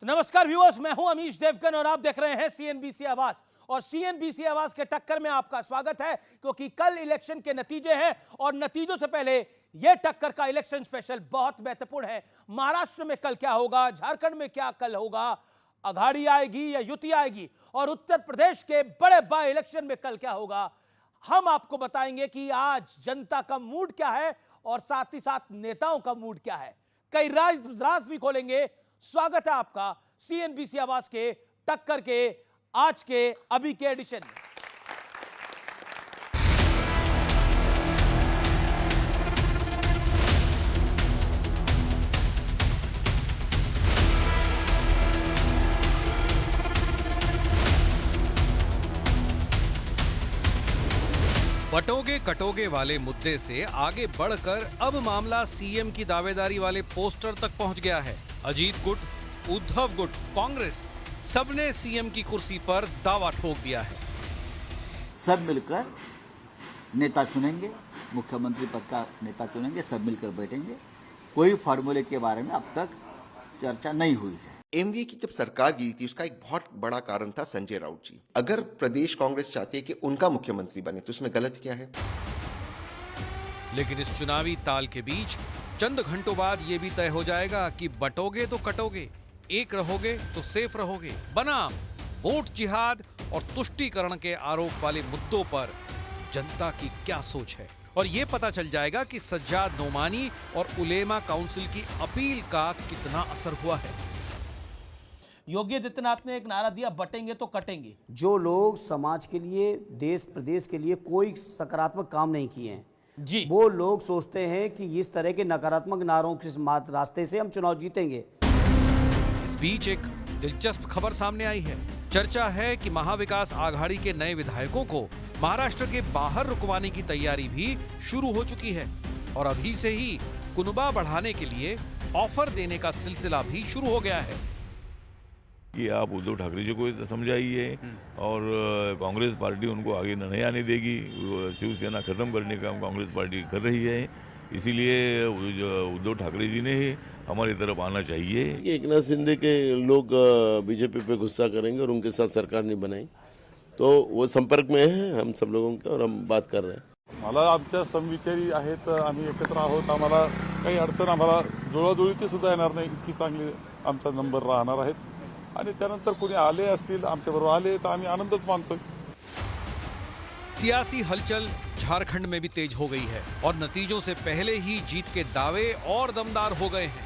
तो नमस्कार व्यूअर्स, मैं हूं अमीश देवगन और आप देख रहे हैं सीएनबीसी आवाज। और सीएनबीसी आवाज के टक्कर में आपका स्वागत है, क्योंकि कल इलेक्शन के नतीजे हैं और नतीजों से पहले यह टक्कर का इलेक्शन स्पेशल बहुत महत्वपूर्ण है। महाराष्ट्र में कल क्या होगा, झारखंड में क्या कल होगा, अघाड़ी आएगी या युति आएगी, और उत्तर प्रदेश के बड़े बाय इलेक्शन में कल क्या होगा, हम आपको बताएंगे कि आज जनता का मूड क्या है और साथ ही साथ नेताओं का मूड क्या है। कई राज भी खोलेंगे। स्वागत है आपका सीएनबीसी आवाज के टक्कर के आज के अभी के एडिशन में। बटोगे कटोगे वाले मुद्दे से आगे बढ़कर अब मामला सीएम की दावेदारी वाले पोस्टर तक पहुंच गया है। अजीत गुट, उद्धव गुट, कांग्रेस सबने सीएम की कुर्सी पर दावा ठोक दिया है। सब मिलकर नेता चुनेंगे, मुख्यमंत्री पद का नेता चुनेंगे, सब मिलकर बैठेंगे। कोई फार्मूले के बारे में अब तक चर्चा नहीं हुई है। एमवीए की जब सरकार गिरी थी, उसका एक बहुत बड़ा कारण था संजय राउत जी। अगर प्रदेश कांग्रेस चाहती है कि उनका मुख्यमंत्री बने तो इसमें गलत क्या है? लेकिन इस चुनावी ताल के बीच चंद घंटों बाद यह भी तय हो जाएगा कि बटोगे तो कटोगे, एक रहोगे तो सेफ रहोगे। बनाम वोट जिहाद और तुष्टीकरण के आरोप वाले मुद्दों पर जनता की क्या सोच है, और यह पता चल जाएगा कि सज्जाद नोमानी और उलेमा काउंसिल की अपील का कितना असर हुआ है। योगी आदित्यनाथ ने एक नारा दिया, बटेंगे तो कटेंगे। जो लोग समाज के लिए, देश प्रदेश के लिए कोई सकारात्मक काम नहीं किए हैं जी, वो लोग सोचते हैं कि इस तरह के नकारात्मक नारों के रास्ते से हम चुनाव जीतेंगे। इस बीच एक दिलचस्प खबर सामने आई है। चर्चा है कि महाविकास आघाड़ी के नए विधायकों को महाराष्ट्र के बाहर रुकवाने की तैयारी भी शुरू हो चुकी है, और अभी से ही कुनबा बढ़ाने के लिए ऑफर देने का सिलसिला भी शुरू हो गया है कि आप उद्धव ठाकरे जी को समझाइए और कांग्रेस पार्टी उनको आगे नहीं आने देगी। शिवसेना खत्म करने का कांग्रेस पार्टी कर रही है, इसीलिए उद्धव ठाकरे जी ने ही हमारी तरफ आना चाहिए। एकनाथ शिंदे के लोग बीजेपी पे गुस्सा करेंगे और उनके साथ सरकार नहीं बनाई, तो वो संपर्क में है हम सब लोगों के, और हम बात कर रहे हैं। मला आमच्या समविचारी आहेत, आम्ही एकत्र आहोत। आम्हाला काही अडचण, आम्हाला जुळवाजुळीची सुद्धा येणार नाही, इतकी चांगली आमचा नंबर राहणार आहेत। आणि त्यानंतर कोणी आले असतील, आमच्याबरोबर आले तर आम्ही आनंदच मानतोय। सियासी हलचल झारखंड में भी तेज हो गई है और नतीजों से पहले ही जीत के दावे और दमदार हो गए हैं।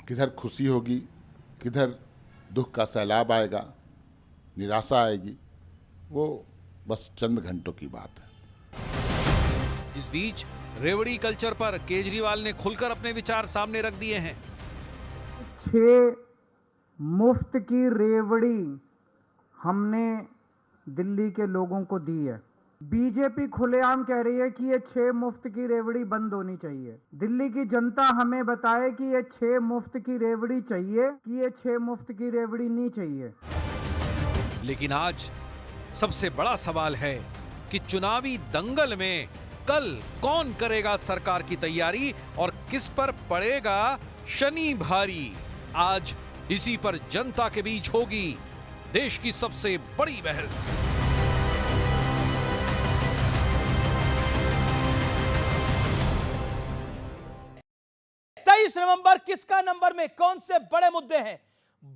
किधर खुशी होगी, किधर दुख का सैलाब आएगा, निराशा आएगी, वो बस चंद घंटों की बात है। इस बीच रेवड़ी कल्चर पर केजरीवाल ने खुलकर अपने विचार सामने रख दिए हैं। 6 मुफ्त की रेवड़ी हमने दिल्ली के लोगों को दी है। बीजेपी खुलेआम कह रही है कि ये 6 मुफ्त की रेवड़ी बंद होनी चाहिए। दिल्ली की जनता हमें बताए कि ये 6 मुफ्त की रेवड़ी चाहिए कि ये 6 मुफ्त की रेवड़ी नहीं चाहिए। लेकिन आज सबसे बड़ा सवाल है कि चुनावी दंगल में कल कौन करेगा सरकार की तैयारी और किस पर पड़ेगा शनि भारी। आज इसी पर जनता के बीच होगी देश की सबसे बड़ी बहस। नवंबर किसका नंबर में कौन से बड़े मुद्दे हैं,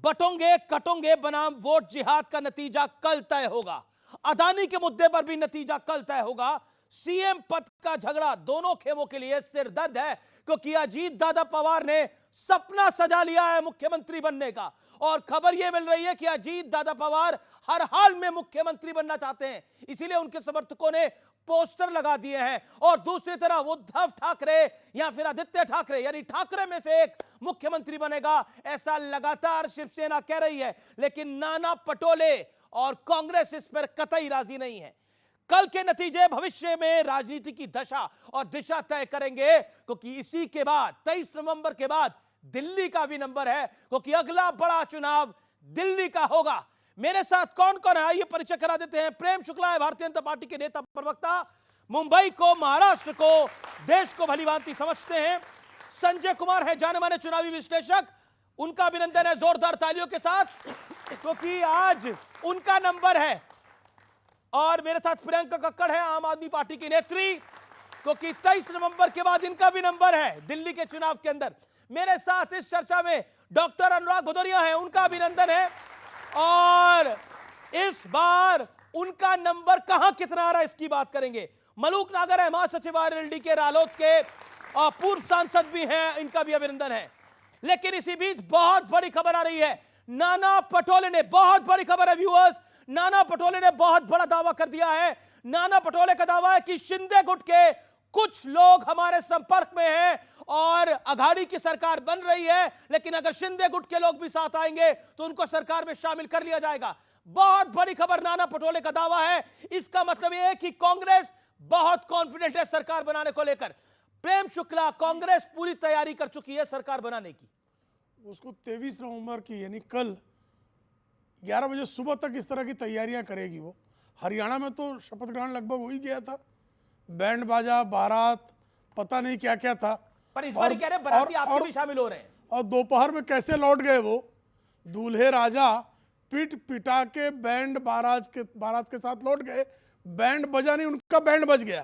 बटोंगे कटोंगे बनाम वोट जिहाद का नतीजा कल तय होगा। अदानी के मुद्दे पर भी नतीजा कल तय होगा। सीएम पद का झगड़ा दोनों खेमों के लिए सिरदर्द है, क्योंकि अजीत दादा पवार ने सपना सजा लिया है मुख्यमंत्री बनने का, और खबर यह मिल रही है कि अजीत दादा पवार हर हाल में मुख्यमंत्री बनना चाहते हैं, इसीलिए उनके समर्थकों ने पोस्टर लगा दिए हैं। और दूसरी तरफ उद्धव ठाकरे या फिर आदित्य ठाकरे, यानी ठाकरे में से एक मुख्यमंत्री बनेगा, ऐसा लगातार शिवसेना कह रही है। लेकिन नाना पटोले और कांग्रेस इस पर कतई राजी नहीं है। कल के नतीजे भविष्य में राजनीति की दशा और दिशा तय करेंगे, क्योंकि इसी के बाद 23 नवंबर के बाद दिल्ली का भी नंबर है, क्योंकि अगला बड़ा चुनाव दिल्ली का होगा। मेरे साथ कौन कौन है आइए परिचय करा देते हैं। प्रेम शुक्ला है भारतीय जनता पार्टी के नेता प्रवक्ता, मुंबई को, महाराष्ट्र को, देश को भलीभांति समझते हैं। संजय कुमार है जाने माने चुनावी विश्लेषक, उनका अभिनंदन है जोरदार तालियों के साथ, क्योंकि आज उनका नंबर है। और मेरे साथ प्रियंका कक्कड़ है, आम आदमी पार्टी की नेत्री, क्योंकि 23 नवंबर के बाद इनका भी नंबर है दिल्ली के चुनाव के अंदर। मेरे साथ इस चर्चा में डॉक्टर अनुराग भदौरिया हैं, उनका अभिनंदन है। और इस बार उनका नंबर कहां कितना आ रहा है इसकी बात करेंगे। मलूक नागर है, महासचिव आरएलडी के रालोद के और पूर्व सांसद भी हैं, इनका भी अभिनंदन है। लेकिन इसी बीच बहुत बड़ी खबर आ रही है। नाना पटोले ने, बहुत बड़ी खबर है व्यूअर्स, नाना पटोले ने बहुत बड़ा दावा कर दिया है। नाना पटोले का दावा है कि शिंदे गुट के कुछ लोग हमारे संपर्क में हैं और अघाड़ी की सरकार बन रही है, लेकिन अगर शिंदे गुट के लोग भी साथ आएंगे तो उनको सरकार में शामिल कर लिया जाएगा। बहुत बड़ी खबर, नाना पटोले का दावा है। इसका मतलब यह है कि कांग्रेस बहुत कॉन्फिडेंट है सरकार बनाने को लेकर। प्रेम शुक्ला, कांग्रेस पूरी तैयारी कर चुकी है सरकार बनाने की। उसको 23 नवंबर की यानी कल 11 बजे सुबह तक इस तरह की तैयारियां करेगी वो। हरियाणा में तो शपथ ग्रहण लगभग हो ही गया था, बैंड बाजा, बारात, पता नहीं क्या क्या था। पर इस बार कह रहे हैं बाराती आपके भी शामिल हो रहे हैं। और दोपहर में कैसे लौट गए वो दूल्हे राजा, पिट पिटा के बैंड बारात के साथ लौट गए। बैंड बजा नहीं, उनका बैंड बज गया।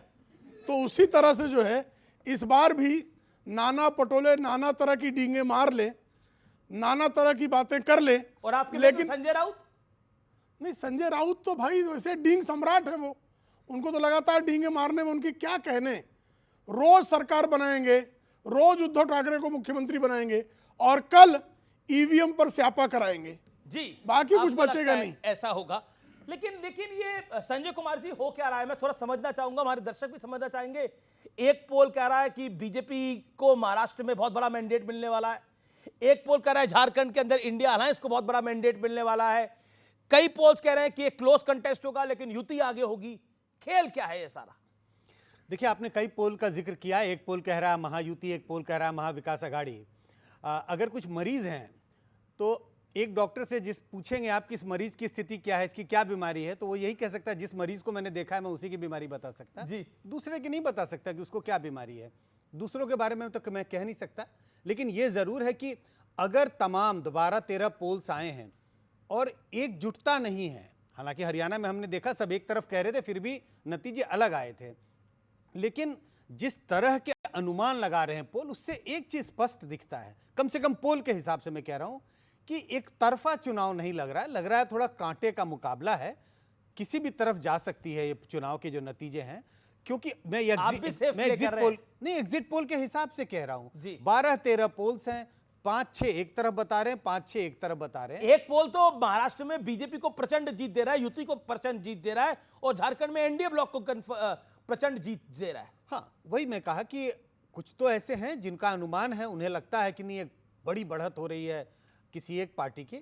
तो उसी तरह से जो है इस बार भी नाना पटोले नाना तरह की डींगे मार ले, नाना तरह की बातें कर ले। और आपके लेकिन संजय राउत नहीं, संजय राउत तो भाई वैसे डींग सम्राट है वो, उनको तो लगातार डींगे मारने में उनकी क्या कहने। रोज सरकार बनाएंगे, रोज उद्धव ठाकरे को मुख्यमंत्री बनाएंगे और कल ईवीएम पर स्यापा कराएंगे जी, बाकी कुछ आपको बचेगा लगता है नहीं। ऐसा होगा। लेकिन ये संजय कुमार जी हो क्या रहा है, मैं थोड़ा समझना चाहूंगा, हमारे दर्शक भी समझना चाहेंगे। एक पोल कह रहा है कि बीजेपी को महाराष्ट्र में बहुत बड़ा मैंडेट मिलने वाला है, एक पोल कह रहा है झारखंड के अंदर इंडिया अलायंस को बहुत बड़ा मैंडेट मिलने वाला है, कई पोल्स कह रहे हैं कि एक क्लोज कंटेस्ट होगा लेकिन युति आगे होगी। खेल क्या है ये सारा? देखिए, आपने कई पोल का जिक्र किया। एक पोल कह रहा है महायुति, एक पोल कह रहा है महाविकास अघाड़ी। अगर कुछ मरीज हैं तो एक डॉक्टर से जिस पूछेंगे आप कि इस मरीज की स्थिति क्या है, इसकी क्या बीमारी है, तो वो यही कह सकता है जिस मरीज को मैंने देखा है मैं उसी की बीमारी बता सकता जी। दूसरे की नहीं बता सकता कि उसको क्या बीमारी है। दूसरों के बारे में तो मैं कह नहीं सकता। लेकिन ये जरूर है कि अगर तमाम 12-13 पोल्स आए हैं और एकजुटता नहीं है, हालांकि हरियाणा में हमने देखा सब एक तरफ कह रहे थे फिर भी नतीजे अलग आए थे, लेकिन जिस तरह के अनुमान लगा रहे हैं पोल, उससे एक चीज स्पष्ट दिखता है, कम से कम पोल के हिसाब से मैं कह रहा हूं कि एक तरफा चुनाव नहीं लग रहा है, लग रहा है थोड़ा कांटे का मुकाबला है, किसी भी तरफ जा सकती है ये चुनाव के जो नतीजे हैं। क्योंकि मैं एग्जिट पोल के हिसाब से कह रहा हूं, 12-13 पोल्स हैं, 5-6 एक तरफ बता रहे हैं, 5-6 एक तरफ बता रहे हैं। एक पोल तो महाराष्ट्र में बीजेपी को प्रचंड जीत दे रहा है, युति को प्रचंड जीत दे रहा है, और झारखंड में एनडीए ब्लॉक को प्रचंड जीत दे रहा है। हाँ, वही मैं कहा कि कुछ तो ऐसे हैं जिनका अनुमान है, उन्हें लगता है कि नहीं एक बड़ी बढ़त हो रही है किसी एक पार्टी की।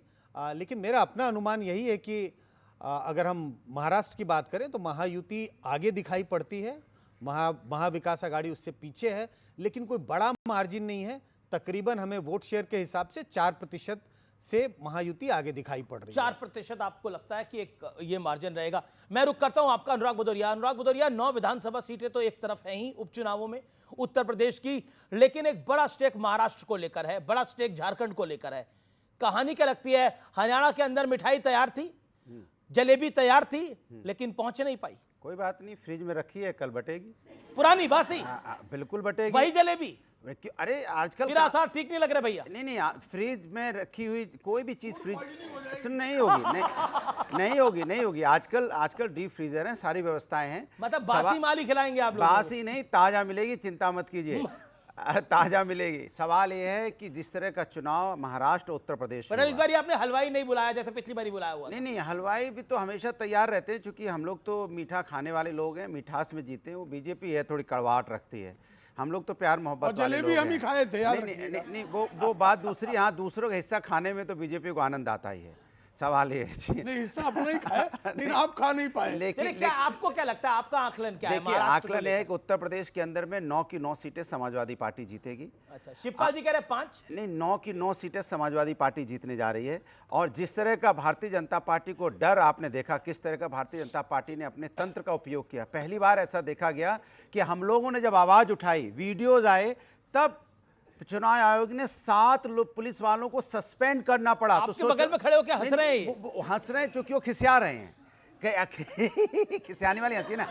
लेकिन मेरा अपना अनुमान यही है कि अगर हम महाराष्ट्र की बात करें तो महायुति आगे दिखाई पड़ती है, महाविकास अघाड़ी उससे पीछे है, लेकिन कोई बड़ा मार्जिन नहीं है। तकरीबन हमें वोट शेयर के हिसाब से 4% से महायुति आगे दिखाई पड़ रही है। 4% आपको लगता है कि एक ये मार्जिन रहेगा? मैं रुक करता हूं आपका अनुराग भदौरिया। अनुराग भदौरिया, 9 विधानसभा सीटें तो एक तरफ हैं ही उपचुनावों में उत्तर प्रदेश की, लेकिन एक बड़ा स्टेक महाराष्ट्र को लेकर है, बड़ा स्टेक झारखंड को लेकर है। कहानी क्या लगती है? हरियाणा के अंदर मिठाई तैयार थी, जलेबी तैयार थी, लेकिन पहुंच नहीं पाई। कोई बात नहीं, फ्रिज में रखी है, कल बटेगी। पुरानी बासी बिल्कुल बटेगी, वही जलेबी। अरे आजकल फिर आसार ठीक नहीं लग रहे भैया। नहीं, फ्रिज में रखी हुई कोई भी चीज फ्रिज नहीं होगी, नहीं होगी। आजकल डीप फ्रीजर हैं, सारी व्यवस्थाएं हैं। मतलब बासी माल ही खिलाएंगे आप लोग? बासी नहीं, ताजा मिलेगी, चिंता मत कीजिए, ताजा मिलेगी। सवाल यह है कि जिस तरह का चुनाव महाराष्ट्र उत्तर प्रदेश में, इस बार आपने हलवाई नहीं बुलाया जैसे पिछली बार बुलाया हुआ? नहीं, हलवाई भी तो हमेशा तैयार रहते हैं, क्योंकि हम लोग तो मीठा खाने वाले लोग हैं, मिठास में जीते हैं। वो बीजेपी है थोड़ी कड़वाहट रखती है, हम लोग तो प्यार मोहब्बत वाले लोग हैं। हम ही खाए थे यार। नहीं, वो बात दूसरी। हाँ, दूसरों का हिस्सा खाने में तो बीजेपी को आनंद आता ही है। सवाल ये है नहीं, हिस्सा अपना ही खाया, लेकिन आप खा नहीं पाए। लेकिन आपको क्या लगता है, आपका आकलन क्या है? देखिए, आकलन है कि उत्तर प्रदेश के अंदर में 9 की 9 सीटें समाजवादी पार्टी जीतेगी। अच्छा, शिवपाल जी कह रहे हैं 5? नहीं, 9 की 9 सीटें समाजवादी पार्टी जीतने जा रही है। और जिस तरह का भारतीय जनता पार्टी को डर आपने देखा, किस तरह का भारतीय जनता पार्टी ने अपने तंत्र का उपयोग किया। पहली बार ऐसा देखा गया कि हम लोगों ने जब आवाज उठाई, वीडियोज आए, तब चुनाव आयोग ने 7 पुलिस वालों को सस्पेंड करना पड़ा। आपके तो बगल में खड़े होकर हंस रहे हैं ये। वो हंस रहे हैं क्योंकि वो खिसिया रहे हैं। खिसियाने वाली हंसी ना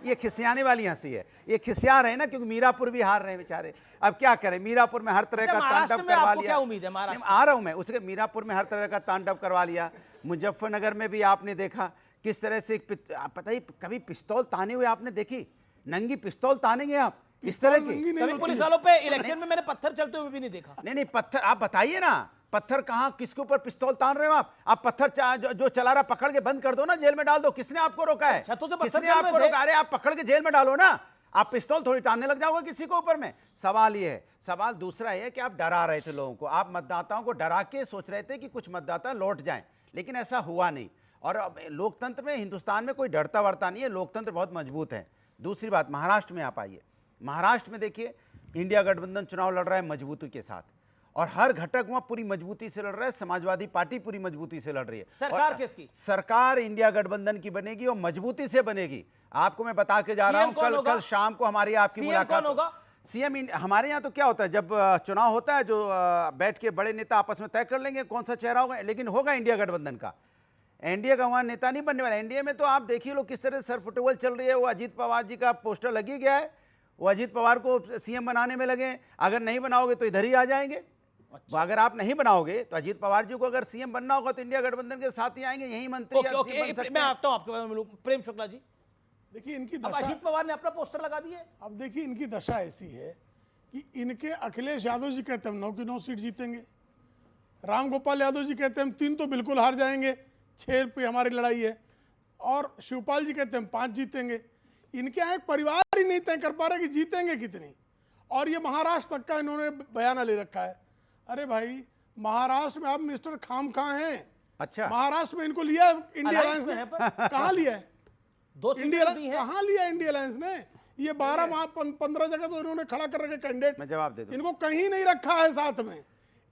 ये खिसियाने वाली हंसी है। ये खिसिया रहे हैं ना क्योंकि मीरापुर भी हार रहे हैं बेचारे। अब क्या करें, मीरापुर में हर तरह का तांडव करवा लिया। क्या उम्मीद है महाराष्ट्र? आ रहा हूं मैं उसके। मीरापुर में हर तरह का तांडव करवा लिया। मुजफ्फरनगर में भी आपने देखा किस तरह से पता ही, कभी पिस्तौल ताने हुए आपने देखी? नंगी पिस्तौल तानेंगे आप इस तरह की? कभी पुलिस वालों पे इलेक्शन में मैंने पत्थर चलते हुए भी नहीं देखा। नहीं पत्थर आप बताइए ना, पत्थर कहां, किसके ऊपर पिस्तौल तान रहे हो आप पत्थर जो चला रहा पकड़ के बंद कर दो ना, जेल में डाल दो। किसने आपको रोका है? छतों से पत्थर किसने आपको रोका? अरे आप पकड़ के जेल में डालो ना, आप पिस्तौल थोड़ी तानने लग जाओगे किसी को ऊपर में। सवाल ये है, सवाल दूसरा है कि आप डरा रहे थे लोगों को, आप मतदाताओं को डरा के सोच रहे थे कि कुछ मतदाता लौट जाएं, लेकिन ऐसा हुआ नहीं। और अब लोकतंत्र में, हिंदुस्तान में कोई डरता वरता नहीं है, लोकतंत्र बहुत मजबूत है। दूसरी बात, महाराष्ट्र में आप आइए। महाराष्ट्र में देखिए, इंडिया गठबंधन चुनाव लड़ रहा है मजबूती के साथ, और हर घटक वहां पूरी मजबूती से लड़ रहा है। समाजवादी पार्टी पूरी मजबूती से लड़ रही है। सरकार किसकी? सरकार इंडिया गठबंधन की बनेगी और मजबूती से बनेगी। आपको मैं बता के जा रहा हूं, कल शाम को हमारी आपकी मुलाकात होगा। सीएम हमारे यहाँ तो क्या होता है, जब चुनाव होता है, जो बैठ के बड़े नेता आपस में तय कर लेंगे कौन सा चेहरा होगा, लेकिन होगा इंडिया गठबंधन का। एनडीए का वहां नेता नहीं बनने वाला। एनडीए में तो आप देखिए लोग किस तरह सरफुटेबल चल रही है। वो अजीत पवार जी का पोस्टर लगी गया है, वो अजीत पवार को सीएम बनाने में लगे। अगर नहीं बनाओगे तो इधर ही आ जाएंगे। अच्छा। अगर आप नहीं बनाओगे तो अजीत पवार जी को अगर सीएम बनना होगा तो इंडिया गठबंधन के साथ ही आएंगे, यही मंत्री बन सकते हैं। मैं आता हूं आपके बारे में, प्रेम शुक्ला जी। देखिए इनकी अब अजीत पवार ने अपना पोस्टर लगा दिया। अब देखिए इनकी दशा ऐसी है कि इनके अखिलेश यादव जी कहते हैं 9 की 9 सीट जीतेंगे, राम गोपाल यादव जी कहते हैं 3 तो बिल्कुल हार जाएंगे, 6 पे हमारी लड़ाई है, और शिवपाल जी कहते हैं 5 जीतेंगे। इनके यहाँ एक परिवार ही नहीं तय कर पा रहे कि जीतेंगे कितनी, और ये महाराष्ट्र तक का इन्होंने बयाना ले रखा है। अरे भाई, महाराष्ट्र में आप मिस्टर खामखा हैं। अच्छा, महाराष्ट्र में इनको लिया इंडिया अलायंस ने, कहाँ लिया है? 2 इंडिया कहाँ लिया इंडिया अलायंस ने? ये 15 जगह तो इन्होंने खड़ा कर रखे कैंडिडेट। मैं जवाब दे दूं, इनको कहीं नहीं रखा है साथ में।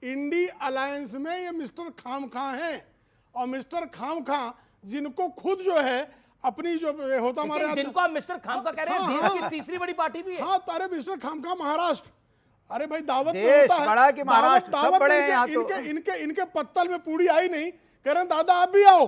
इंडिया अलायंस में ये मिस्टर खामखा हैं, और मिस्टर खामखा जिनको खुद जो है अपनी जो होता हमारे, जिनको आप मिस्टर खामखा कह रहे हैं, देश की तीसरी बड़ी पार्टी भी है। हाँ, तारे मिस्टर खामखा महाराष्ट्र। अरे भाई, दावत देश बड़ा कि महाराष्ट्र, सब बड़े हैं यहाँ तो। इनके पत्तल में पूड़ी आई नहीं, कह रहे दादा आप भी आओ,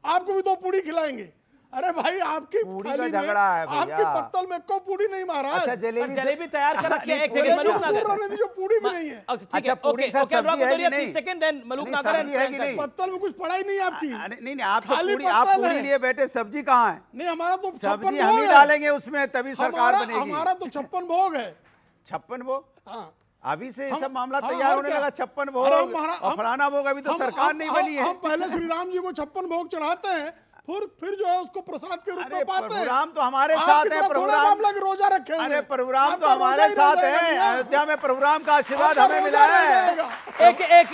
आपको भी 2 पूड़ी खिलाएंगे। अरे भाई, आपकी पूड़ी का झगड़ा है भैया, आपके पत्तल में को पूड़ी नहीं महाराज। अच्छा, जलेबी तैयार कर रखी है। एक सेकंड मलूक नागर, जो पूड़ी भी नहीं है। अच्छा, पूड़ी का सब्जी है कि नहीं? सेकंड देन मलूक नागर है कि नहीं? पत्तल में कुछ पड़ा ही नहीं आपकी। नहीं, आप पूड़ी लिए बैठे, सब्जी कहाँ है? नहीं, हमारा तो 56 सब्जी हम ही डालेंगे उसमें, तभी सरकार बनेगी। हमारा तो 56 भोग है। 56 भोग? हाँ, अभी से सब मामला तैयार होने लगा। 56 भोग और फलाना भोग, अभी तो सरकार नहीं बनी है। हम पहले श्री राम जी को 56 भोग चढ़ाते हैं, फिर जो है उसको प्रसाद के रूप में पाते हैं। प्रभु राम तो हमारे साथ है। प्रभु राम रोजा रखे हुए। अरे प्रभु राम तो हमारे साथ है। अयोध्या में प्रभु राम का आशीर्वाद हमें मिला है।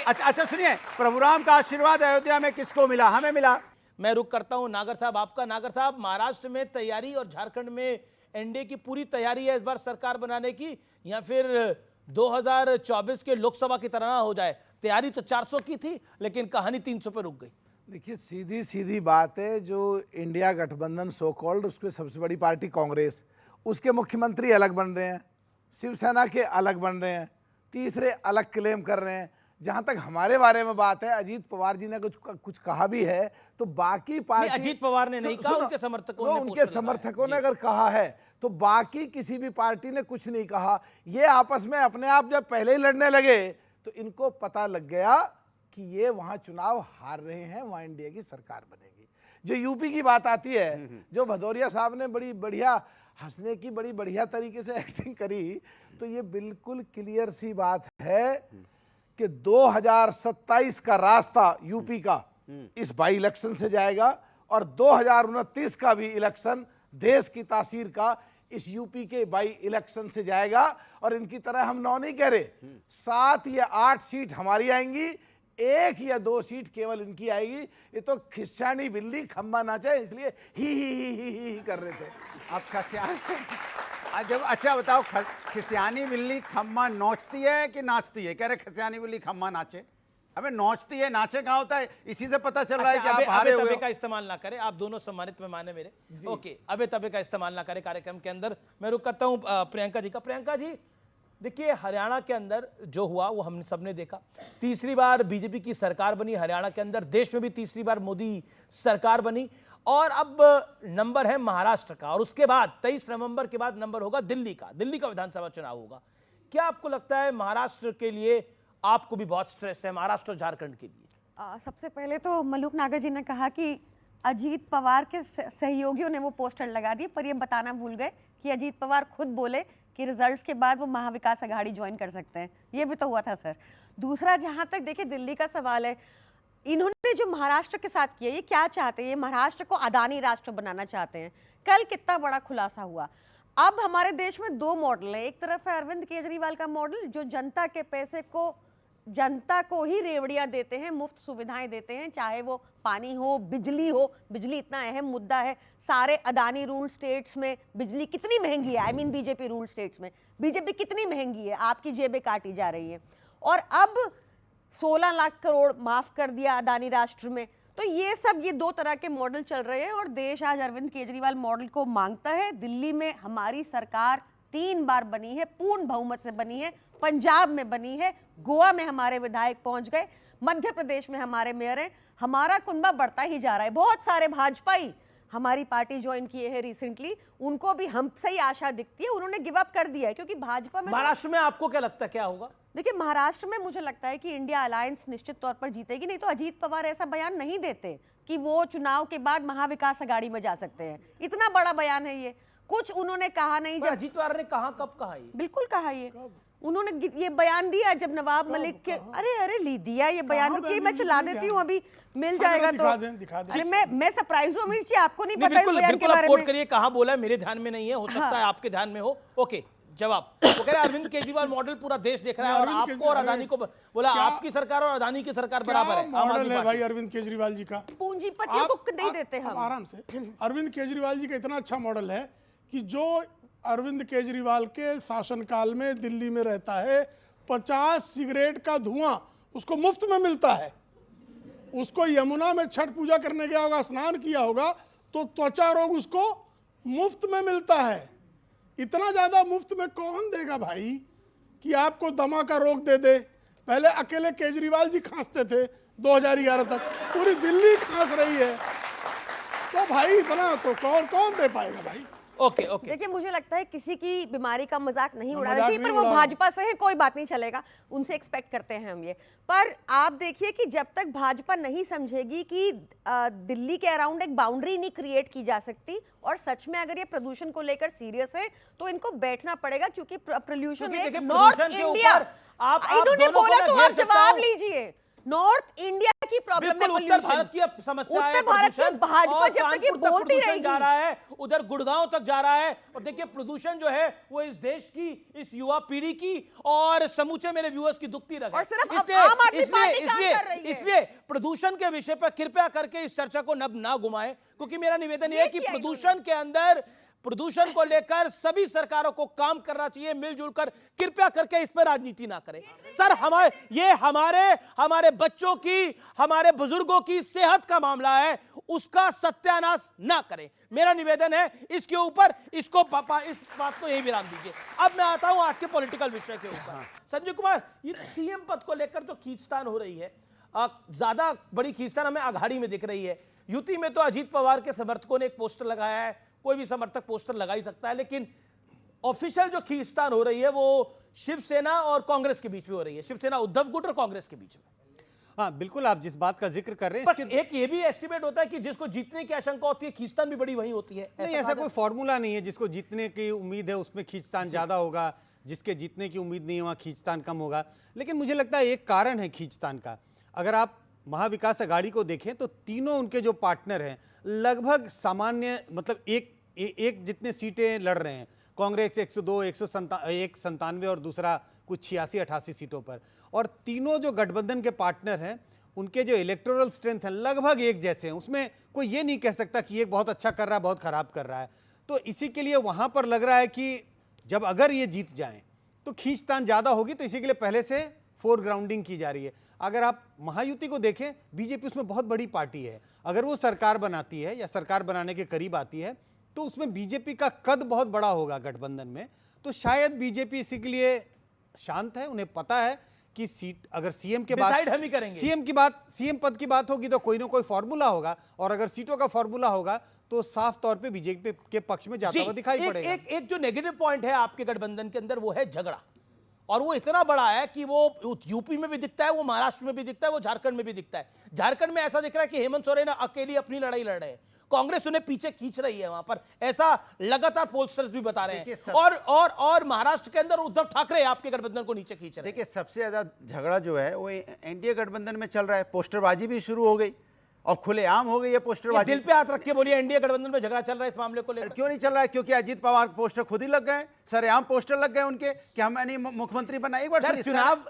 अच्छा सुनिए, प्रभु राम का आशीर्वाद अयोध्या में किसको मिला? हमें मिला। मैं रुक करता हूं नागर साहब आपका। नागर साहब, महाराष्ट्र में तैयारी और झारखंड में एनडीए की पूरी तैयारी है इस बार सरकार बनाने की, या फिर 2024 के लोकसभा की तरह हो जाए? तैयारी तो 400 की थी, लेकिन कहानी 300 पे रुक गई। देखिए, सीधी बात है, जो इंडिया गठबंधन सो कॉल्ड, उसकी सबसे बड़ी पार्टी कांग्रेस, उसके मुख्यमंत्री अलग बन रहे हैं, शिवसेना के अलग बन रहे हैं, तीसरे अलग क्लेम कर रहे हैं। जहां तक हमारे बारे में बात है, अजीत पवार जी ने कुछ कहा भी है, तो बाकी पार्टी, अजीत पवार ने नहीं कहा, उनके समर्थकों ने अगर कहा है, तो बाकी किसी भी पार्टी ने कुछ नहीं कहा। ये आपस में अपने आप जब पहले ही लड़ने लगे तो इनको पता लग गया कि ये वहां चुनाव हार रहे हैं, वहां इंडिया की सरकार बनेगी। जो यूपी की बात आती है, जो भदौरिया साहब ने बड़ी बढ़िया हंसने की बड़ी बढ़िया तरीके से एक्टिंग करी, तो ये बिल्कुल क्लियर सी बात है कि 2027 का रास्ता यूपी का इस बाई इलेक्शन से जाएगा, और 2029 का भी इलेक्शन देश की तासीर का इस यूपी के बाई इलेक्शन से जाएगा। और इनकी तरह हम 9 नहीं कह रहे, 7 या 8 सीट हमारी आएंगी, 1 या 2 सीट केवल इनकी आएगी। ये तो खिस्सानी बिल्ली खम्बा नाचे, इसलिए ही कर रहे थे। अब जब अच्छा बताओ, खिसियानी बिल्ली खम्मा नोचती है कि नाचती है? कह रहे खिसियानी बिल्ली खम्मा नाचे। अबे नोचती है, नाचे कहाँ होता है? इसी से पता चल रहा है कि आप हारे हुए हो। का इस्तेमाल ना करें, आप दोनों सम्मानित मेहमान है मेरे। ओके, अबे तबे का इस्तेमाल ना करें कार्यक्रम के अंदर। मैं रुक करता हूं प्रियंका जी का। प्रियंका जी, देखिए हरियाणा के अंदर जो हुआ वो हमने सबने देखा। तीसरी बार बीजेपी की सरकार बनी हरियाणा के अंदर, देश में भी तीसरी बार मोदी सरकार बनी, और अब नंबर है महाराष्ट्र का, और उसके बाद 23 नवंबर के बाद नंबर होगा दिल्ली का। दिल्ली का विधानसभा चुनाव होगा। क्या आपको लगता है महाराष्ट्र के लिए आपको भी बहुत स्ट्रेस है, महाराष्ट्र और झारखंड के लिए? सबसे पहले तो मलूक नागर जी ने कहा कि अजीत पवार के सहयोगियों ने वो पोस्टर लगा दिए, पर ये बताना भूल गए कि अजीत पवार खुद बोले कि रिजल्ट्स के बाद वो महाविकास अघाड़ी ज्वाइन कर सकते हैं। ये भी तो हुआ था सर। दूसरा, जहां तक देखिए दिल्ली का सवाल है, इन्होंने जो महाराष्ट्र के साथ किया, ये क्या चाहते हैं? ये महाराष्ट्र को अदानी राष्ट्र बनाना चाहते हैं। कल कितना बड़ा खुलासा हुआ। अब हमारे देश में दो मॉडल है। एक तरफ है अरविंद केजरीवाल का मॉडल, जो जनता के पैसे को जनता को ही रेवड़ियां देते हैं, मुफ्त सुविधाएं देते हैं, चाहे वो पानी हो, बिजली हो। बिजली इतना अहम मुद्दा है। सारे अदानी रूल स्टेट्स में बिजली कितनी महंगी है, बीजेपी रूल स्टेट्स में बीजेपी कितनी महंगी है, आपकी जेबें काटी जा रही हैं। और अब 16 लाख करोड़ माफ कर दिया अदानी राष्ट्र में। तो ये दो तरह के मॉडल चल रहे हैं और देश आज अरविंद केजरीवाल मॉडल को मांगता है। दिल्ली में हमारी सरकार 3 बार बनी है, पूर्ण बहुमत से बनी है, पंजाब में बनी है, गोवा में हमारे विधायक पहुंच गए, मध्य प्रदेश में हमारे मेयर हैं। हमारा कुनबा बढ़ता ही जा रहा है। बहुत सारे भाजपाई हमारी पार्टी ज्वाइन किए हैं रिसेंटली, उनको भी हमसे ही आशा दिखती है, उन्होंने गिव अप कर दिया है क्योंकि भाजपा में। महाराष्ट्र में आपको क्या लगता है क्या होगा? देखिए महाराष्ट्र में मुझे लगता है कि इंडिया अलायंस निश्चित तौर पर जीतेगी। नहीं तो अजीत पवार ऐसा बयान नहीं देते कि वो चुनाव के बाद महाविकास अघाड़ी में जा सकते हैं। इतना बड़ा बयान है ये, कुछ उन्होंने कहा नहीं। जब अजीत पवार ने कहा, कब कहा ये? बिल्कुल कहा ये, उन्होंने ये बयान दिया जब नवाब मलिक के अरे दिया ये बयान। रुकिए मैं चला देती हूँ, अभी मिल जाएगा तो। अरे मैं सरप्राइज हूँ अमीश जी, आपको नहीं पता इस बयान के बारे में? करिए, कहाँ बोला है, मेरे ध्यान में नहीं है, हो सकता है आपके ध्यान में हो। ओके, जवाब। वो कह रहे अरविंद केजरीवाल मॉडल पूरा देश देख रहा है और आपको और अदानी को बोला आपकी सरकार और अदानी की सरकार बराबर है। मॉडल है भाई अरविंद केजरीवाल जी का। पूंजीपतियों को नहीं देते हम। आराम से, अरविंद केजरीवाल जी का इतना अच्छा मॉडल है कि जो अरविंद केजरीवाल के शासनकाल में दिल्ली में रहता है, 50 सिगरेट का धुआं उसको मुफ्त में मिलता है। उसको यमुना में छठ पूजा करने गया होगा, स्नान किया होगा, तो त्वचा रोग उसको मुफ्त में मिलता है। इतना ज्यादा मुफ्त में कौन देगा भाई कि आपको दमा का रोग दे दे। पहले अकेले केजरीवाल जी खांसते थे 2011 तक, पूरी दिल्ली खांस रही है, तो भाई इतना तो कौन दे पाएगा भाई? ओके। देखिए मुझे लगता है किसी की बीमारी का मजाक नहीं उड़ाना चाहिए, पर वो भाजपा से है, कोई बात नहीं, चलेगा, उनसे एक्सपेक्ट करते हैं हम ये। पर आप देखिए कि जब तक भाजपा नहीं समझेगी कि दिल्ली के अराउंड एक बाउंड्री नहीं क्रिएट की जा सकती, और सच में अगर ये प्रदूषण को लेकर सीरियस है तो इनको बैठना पड़ेगा, क्योंकि प्रदूषण एक नॉर्थ इंडिया, इन्होंने बोला तो आप जवाब लीजिए। नॉर्थ इंडिया की प्रॉब्लम है, उत्तर भारत की समस्या है, उत्तर भारत की भाजपा जब तक ये बोलती रहेगी, जा रहा है उधर गुड़गांव तक जा रहा है। और देखिए प्रदूषण जो है वो इस देश की, इस युवा पीढ़ी की और समूचे मेरे व्यूअर्स की दुखती रहे। और सिर्फ आम आदमी पार्टी काम कर रही है। इसलिए प्रदूषण के विषय पर कृपया करके इस चर्चा को नब ना घुमाएं, क्योंकि मेरा निवेदन यह है कि प्रदूषण के अंदर, प्रदूषण को लेकर सभी सरकारों को काम करना चाहिए मिलजुल कर। कृपया करके इस पर राजनीति ना करें सर। हमारे बच्चों की, हमारे बुजुर्गों की सेहत का मामला है, उसका सत्यानाश ना करें। मेरा निवेदन है इसके ऊपर, इस बात को यही विराम दीजिए। अब मैं आता हूं आज के पॉलिटिकल विषय के ऊपर। संजय कुमार, ये सीएम पद को लेकर जो खींचतान हो रही है, ज्यादा बड़ी खींचतान हमें अघाड़ी में दिख रही है। यूपी में तो अजीत पवार के समर्थकों ने एक पोस्टर लगाया है, कोई भी समर्थक पोस्टर लगा ही सकता है, लेकिन ऑफिशियल जो खींचतान हो रही है वो शिवसेना और कांग्रेस के बीच में हो रही है, शिवसेना उद्धव गुट और कांग्रेस के बीच में। हाँ बिल्कुल, आप जिस बात का जिक्र कर रहे हैं, एक ये भी एस्टिमेट होता है कि जिसको जीतने की आशंका होती है खींचतान भी बड़ी वही होती है। नहीं, ऐसा कोई फॉर्मूला नहीं है। जिसको जीतने की उम्मीद है उसमें खींचतान ज्यादा होगा, जिसके जीतने की उम्मीद नहीं है वहां खींचतान कम होगा। लेकिन मुझे लगता है एक कारण है खींचतान का। अगर आप महाविकास अघाड़ी को देखें तो तीनों उनके जो पार्टनर हैं लगभग सामान्य, मतलब एक जितने सीटें लड़ रहे हैं। कांग्रेस 102, 197 और दूसरा कुछ 86-88 सीटों पर। और तीनों जो गठबंधन के पार्टनर हैं उनके जो इलेक्टोरल स्ट्रेंथ है लगभग एक जैसे हैं। उसमें कोई ये नहीं कह सकता कि एक बहुत अच्छा कर रहा है, बहुत खराब कर रहा है। तो इसी के लिए वहां पर लग रहा है कि जब अगर ये जीत जाएं तो खींचतान ज्यादा होगी, तो इसी के लिए पहले से फोरग्राउंडिंग की जा रही है। अगर आप महायुति को देखें, बीजेपी उसमें बहुत बड़ी पार्टी है। अगर वो सरकार बनाती है या सरकार बनाने के करीब आती है तो उसमें बीजेपी का कद बहुत बड़ा होगा गठबंधन में। तो शायद बीजेपी इसी के लिए शांत है, उन्हें पता है कि सीट अगर सीएम के बाद हम ही करेंगे, सीएम पद की बात होगी तो कोई ना कोई फॉर्मूला होगा, और अगर सीटों का फॉर्मूला होगा तो साफ तौर पे बीजेपी के पक्ष में जाता हुआ दिखाई पड़ेगा। एक जो नेगेटिव पॉइंट है आपके गठबंधन के अंदर वो है झगड़ा, और वो इतना बड़ा है कि वो यूपी में भी दिखता है, वो महाराष्ट्र में भी दिखता है, वो झारखंड में भी दिखता है। झारखंड में ऐसा दिख रहा है कि हेमंत सोरेन अकेली अपनी लड़ाई लड़ रहे हैं, कांग्रेस उन्हें पीछे खींच रही है वहां पर, ऐसा लगातार पोलस्टर्स भी बता रहे हैं। और महाराष्ट्र के अंदर उद्धव ठाकरे आपके गठबंधन को नीचे खींच रहे हैं। देखिए, सबसे ज्यादा झगड़ा जो है वो एनडीए गठबंधन में चल रहा है। पोस्टरबाजी भी शुरू हो गई और खुलेआम हो गई है पोस्टरबाजी। दिल पे हाथ रख के बोलिए, एनडीए गठबंधन में झगड़ा चल रहा है इस मामले को लेकर। क्यों नहीं चल रहा है? क्योंकि अजीत पवार के पोस्टर खुद ही लग गए, सरेआम पोस्टर लग गए उनके कि हम नहीं मुख्यमंत्री बना। एक बार सर,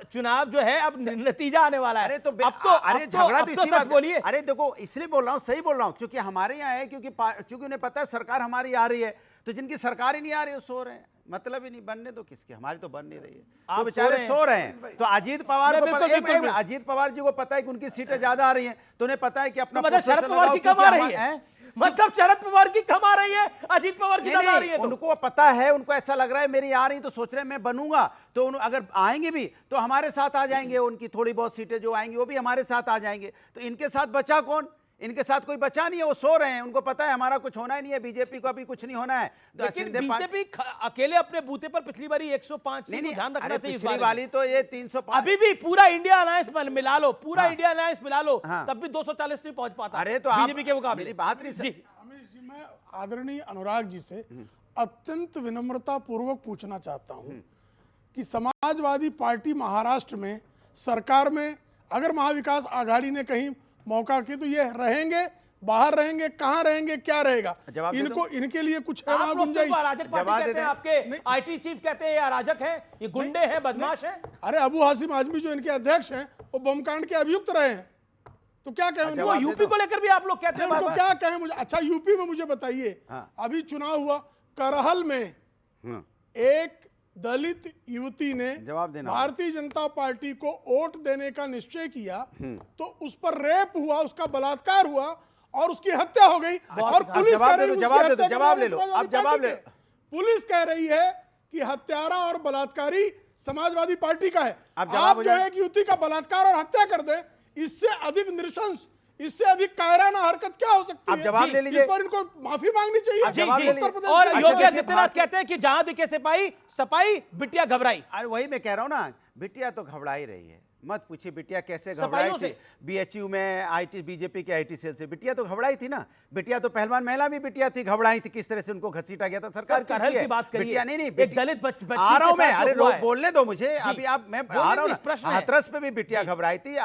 चुनाव जो है अब नतीजा आने वाला है। अरे तो झगड़ा तो इसी बात बोलिए। अरे देखो, इसलिए बोल रहा हूँ, सही बोल रहा हूँ, क्योंकि हमारे यहाँ है, क्योंकि उन्हें पता है सरकार हमारी आ रही है, तो जिनकी सरकार ही नहीं आ रही है सो रहे हैं, मतलब ही नहीं, बनने दो किसके, हमारी तो बन नहीं रही है, तो बेचारे सो रहे हैं। तो अजीत पवार को पता, अजीत पवार जी को पता है कि उनकी सीटें ज्यादा आ रही हैं, तो उन्हें पता है कि अपना शरद पवार की कम आ रही है, मतलब शरद पवार की कम आ रही है, अजीत पवार की ज्यादा आ रही है। उनको पता है, उनको ऐसा लग रहा है मेरी आ रही, तो सोच रहे हैं मैं बनूंगा, तो अगर आएंगे भी तो हमारे साथ आ जाएंगे, उनकी थोड़ी बहुत सीटें जो आएंगी वो भी हमारे साथ आ जाएंगे। तो इनके साथ बचा कौन? इनके साथ कोई बचा नहीं है, वो सो रहे हैं, उनको पता है हमारा कुछ होना ही नहीं है, बीजेपी को अभी कुछ नहीं होना है। लेकिन बीजेपी अकेले अपने बूथे पर पिछली बारी 105 नहीं, ध्यान रखना चाहिए। पिछली वाली तो ये 305, अभी भी पूरा इंडिया अलायंस मिला लो, पूरा इंडिया अलायंस मिला लो, तब भी 240 नहीं पहुंच पाता। अरे तो बीजेपी के मुकाबले। मेरी बात नहीं जी, मैं आदरणीय अनुराग जी से अत्यंत विनम्रता पूर्वक पूछना चाहता हूं कि समाजवादी पार्टी महाराष्ट्र में सरकार में अगर महाविकास आघाड़ी ने कहीं मौका की तो ये रहेंगे, बाहर रहेंगे, कहां रहेंगे, क्या रहेगा? इनको इनके लिए कुछ है वहां गुंजाइश? अराजक पार्टी कहते हैं, आपके आईटी चीफ कहते हैं ये अराजक हैं, ये गुंडे हैं, बदमाश हैं। अरे अबू हासिम आजमी जो इनके अध्यक्ष हैं वो बम कांड के अभियुक्त रहे हैं, तो क्या कहें? वो यूपी को लेकर भी आप लोग कहते हैं, उनको क्या कहें मुझे? अच्छा, यूपी में मुझे बताइए, अभी चुनाव हुआ करहल में, एक दलित युवती ने भारतीय जनता पार्टी को वोट देने का निश्चय किया, तो उस पर रेप हुआ, उसका बलात्कार हुआ और उसकी हत्या हो गई। और पुलिस कह रही है, पुलिस कह रही है कि हत्यारा और बलात्कारी समाजवादी पार्टी का है। आप जो है कि युवती का बलात्कार और हत्या कर दे, इससे अधिक नृशंस, इससे अधिक कायराना हरकत क्या हो सकती है? जवाब ले लीजिए। इस पर इनको माफी मांगनी चाहिए। उत्तर प्रदेश और योगी आदित्यनाथ कहते हैं कि जहां दिखे सिपाही सपाई, बिटिया घबराई। अरे वही मैं कह रहा हूं ना, बिटिया तो घबरा ही रही है, मत पूछिए बिटिया कैसे घबराई थी। बीएचयू में आईटी, बीजेपी के आईटी सेल से बिटिया तो घबराई थी ना। बिटिया तो पहलवान महिला भी बिटिया थी, घबराई थी, किस तरह से उनको घसीटा गया था। सरकार की बात करिए, बिटिया नहीं, एक दलित बच्ची आ रहा हूं मैं, अरे बोलने दो मुझे, अभी आप, मैं आ रहा हूं। हाथरस पे भी बिटिया घबराई थी,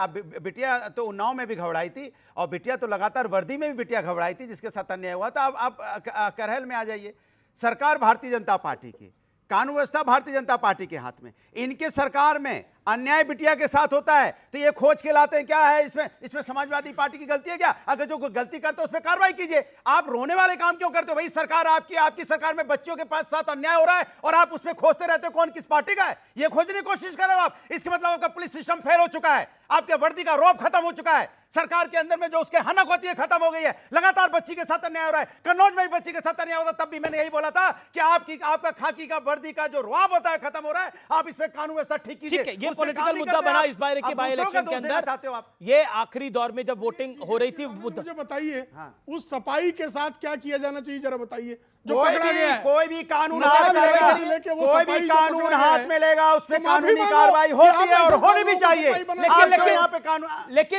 बिटिया तो उन्नाव में भी घबराई थी, और बिटिया तो लगातार वर्दी में भी बिटिया घबराई थी जिसके साथ अन्याय हुआ था। अब आप करहल में आ जाइए। सरकार भारतीय जनता पार्टी की, कानून व्यवस्था भारतीय जनता पार्टी के हाथ में, इनके सरकार में अन्याय बिटिया के साथ होता है तो ये खोज के लाते हैं क्या है इसमें समाजवादी पार्टी की गलती है क्या? अगर जो गलती करते हो उस पर कार्रवाई कीजिए। आप रोने वाले काम क्यों करते हो? भाई सरकार आपकी सरकार में बच्चों के पास साथ अन्याय हो रहा है और आप उसमें खोजते रहते हो कौन किस पार्टी का है, ये खोजने की कोशिश कर रहे हो आप। इसके मतलब आपका पुलिस सिस्टम फेल हो चुका है, आपके वर्दी का रौब खत्म हो चुका है, सरकार के अंदर में जो उसके हनक होती है खत्म हो गई है। लगातार बच्ची के साथ अन्याय हो रहा है, कन्नौज में भी बच्ची के साथ अन्याय होता, तब भी मैंने यही बोला था कि आपका खाकी का वर्दी का जो रौब होता है खत्म हो रहा है, आप इसमें कानून व्यवस्था ठीक कीजिए। पॉलिटिकल मुद्दा बना इस बार के बाई इलेक्शन के अंदर। ये आखिरी दौर में जब वोटिंग हो रही थी, मुझे बताइए उस सपाई के साथ क्या किया जाना चाहिए, जरा बताइए। जो पकड़ा गया है, कोई भी कानून हाथ में लेगा, कोई भी कानून हाथ में लेगा उसमें कानूनी कार्रवाई होती है और होनी भी चाहिए।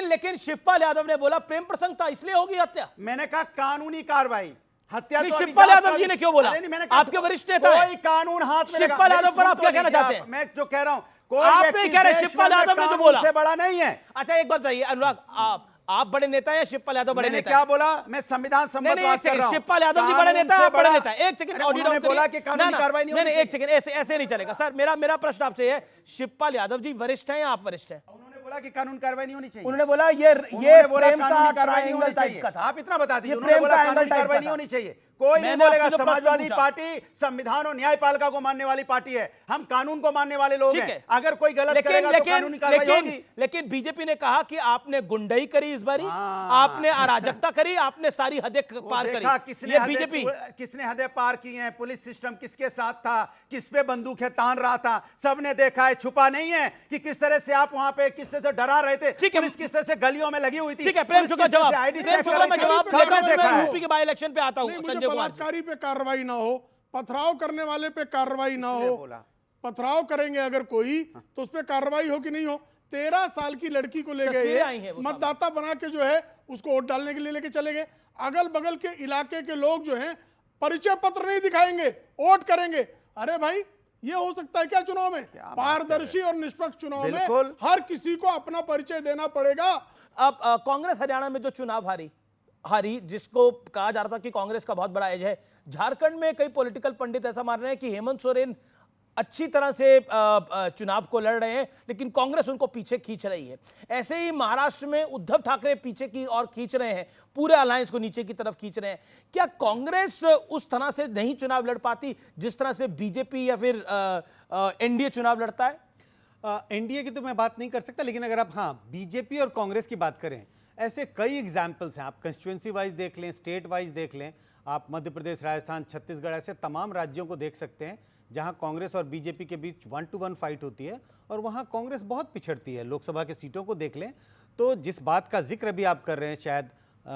लेकिन शिवपाल यादव ने बोला प्रेम प्रसंग था इसलिए होगी हत्या। मैंने कहा कानूनी कार्रवाई, हत्या तो शिवपाल यादव जी ने क्यों बोला? आपके वरिष्ठ नेता कोई कानून हाथ में, शिवपाल यादव पर आप क्या कहना चाहते हैं? मैं जो कह रहा हूं, आप नहीं कह रहे, शिवपाल यादव ने जो बोला से बड़ा नहीं है। अच्छा एक बात बताइए अनुराग, आप बड़े नेता हैं, शिवपाल यादव बड़े नेता? क्या बोला? मैं संविधान सम्मत बात कर रहा हूं। शिवपाल यादव जी बड़े नेता है, बड़े नेता। एक सेकंड, उन्होंने बोला कि कानूनी कार्रवाई नहीं होगी। एक सेकंड, ऐसे नहीं चलेगा सर। मेरा प्रश्न आपसे है, शिवपाल यादव जी वरिष्ठ हैं या आप वरिष्ठ हैं? उन्होंने बोला कि कानून कार्रवाई नहीं होनी चाहिए। उन्होंने बोला ये बोला प्रेम कानूनी का कार्रवाई नहीं होनी ट्रायंगल चाहिए। टाइप का था। आप इतना बता दीजिए, उन्होंने बोला कानूनी कार्रवाई नहीं होनी चाहिए। कोई नहीं मैंने बोलेगा। आपसे जो प्रश्न समाजवादी पूछा। पार्टी संविधान और न्यायपालिका को मानने वाली पार्टी है, हम कानून को मानने वाले लोग ठीक हैं। है। अगर कोई गलत करेगा तो कानूनी कार्रवाई होगी। लेकिन बीजेपी ने कहा कि आपने गुंडई करी इस बारी, आपने अराजकता करी, आपने सारी हदें पार करी। ये बीजेपी किसने हदें पार की हैं, पुलिस सिस्टम किसके साथ था, किस पे बंदूकें तान रहा था, सबने देखा है। छुपा नहीं है कि किस तरह से आप वहां पे किस तरह से डरा रहे थे, पुलिस किस तरह से गलियों में लगी हुई थी। ठीक है, प्रेम शुक्ला जवाब, प्रेम शुक्ला मैं जवाब देता हूं। देखा है। मैं यूपी के बाई इलेक्शन पे आता हूं। नहीं, मुझे संजय कुमार बलात्कारी पे कार्रवाई ना हो, पथराव करने वाले पे कार्रवाई ना हो। पथराव करेंगे अगर कोई तो उस पे कार्रवाई हो कि नहीं हो। 13 साल की लड़की को ले तस्वीरें आई हैं गए, वो मतदाता बना के जो है उसको वोट डालने के लिए लेके चले गए। अगल बगल के इलाके के लोग जो हैं परिचय पत्र नहीं दिखाएंगे, वोट करेंगे। अरे भाई, ये हो सकता है क्या चुनाव में? पारदर्शी और निष्पक्ष चुनाव में हर किसी को अपना परिचय देना पड़ेगा। अब कांग्रेस हरियाणा में जो चुनाव हारी, जिसको कहा जा रहा था कि कांग्रेस का बहुत बड़ा एज है, झारखंड में कई पॉलिटिकल पंडित ऐसा मान रहे हैं कि हेमंत सोरेन अच्छी तरह से चुनाव को लड़ रहे हैं, लेकिन कांग्रेस उनको पीछे खींच रही है। ऐसे ही महाराष्ट्र में उद्धव ठाकरे पीछे की और खींच रहे हैं, पूरे अलायंस को नीचे की तरफ खींच रहे हैं। क्या कांग्रेस उस तरह से नहीं चुनाव लड़ पाती जिस तरह से बीजेपी या फिर एनडीए चुनाव लड़ता है? एनडीए की तो मैं बात नहीं कर सकता, लेकिन अगर आप बीजेपी और कांग्रेस की बात करें, ऐसे कई एग्जाम्पल्स हैं। आप कंस्टिट्यूंसी वाइज देख लें, स्टेट वाइज देख लें, आप मध्य प्रदेश, राजस्थान, छत्तीसगढ़, ऐसे तमाम राज्यों को देख सकते हैं जहां कांग्रेस और बीजेपी के बीच 1-to-1 फाइट होती है और वहां कांग्रेस बहुत पिछड़ती है। लोकसभा के सीटों को देख लें तो जिस बात का जिक्र अभी आप कर रहे हैं, शायद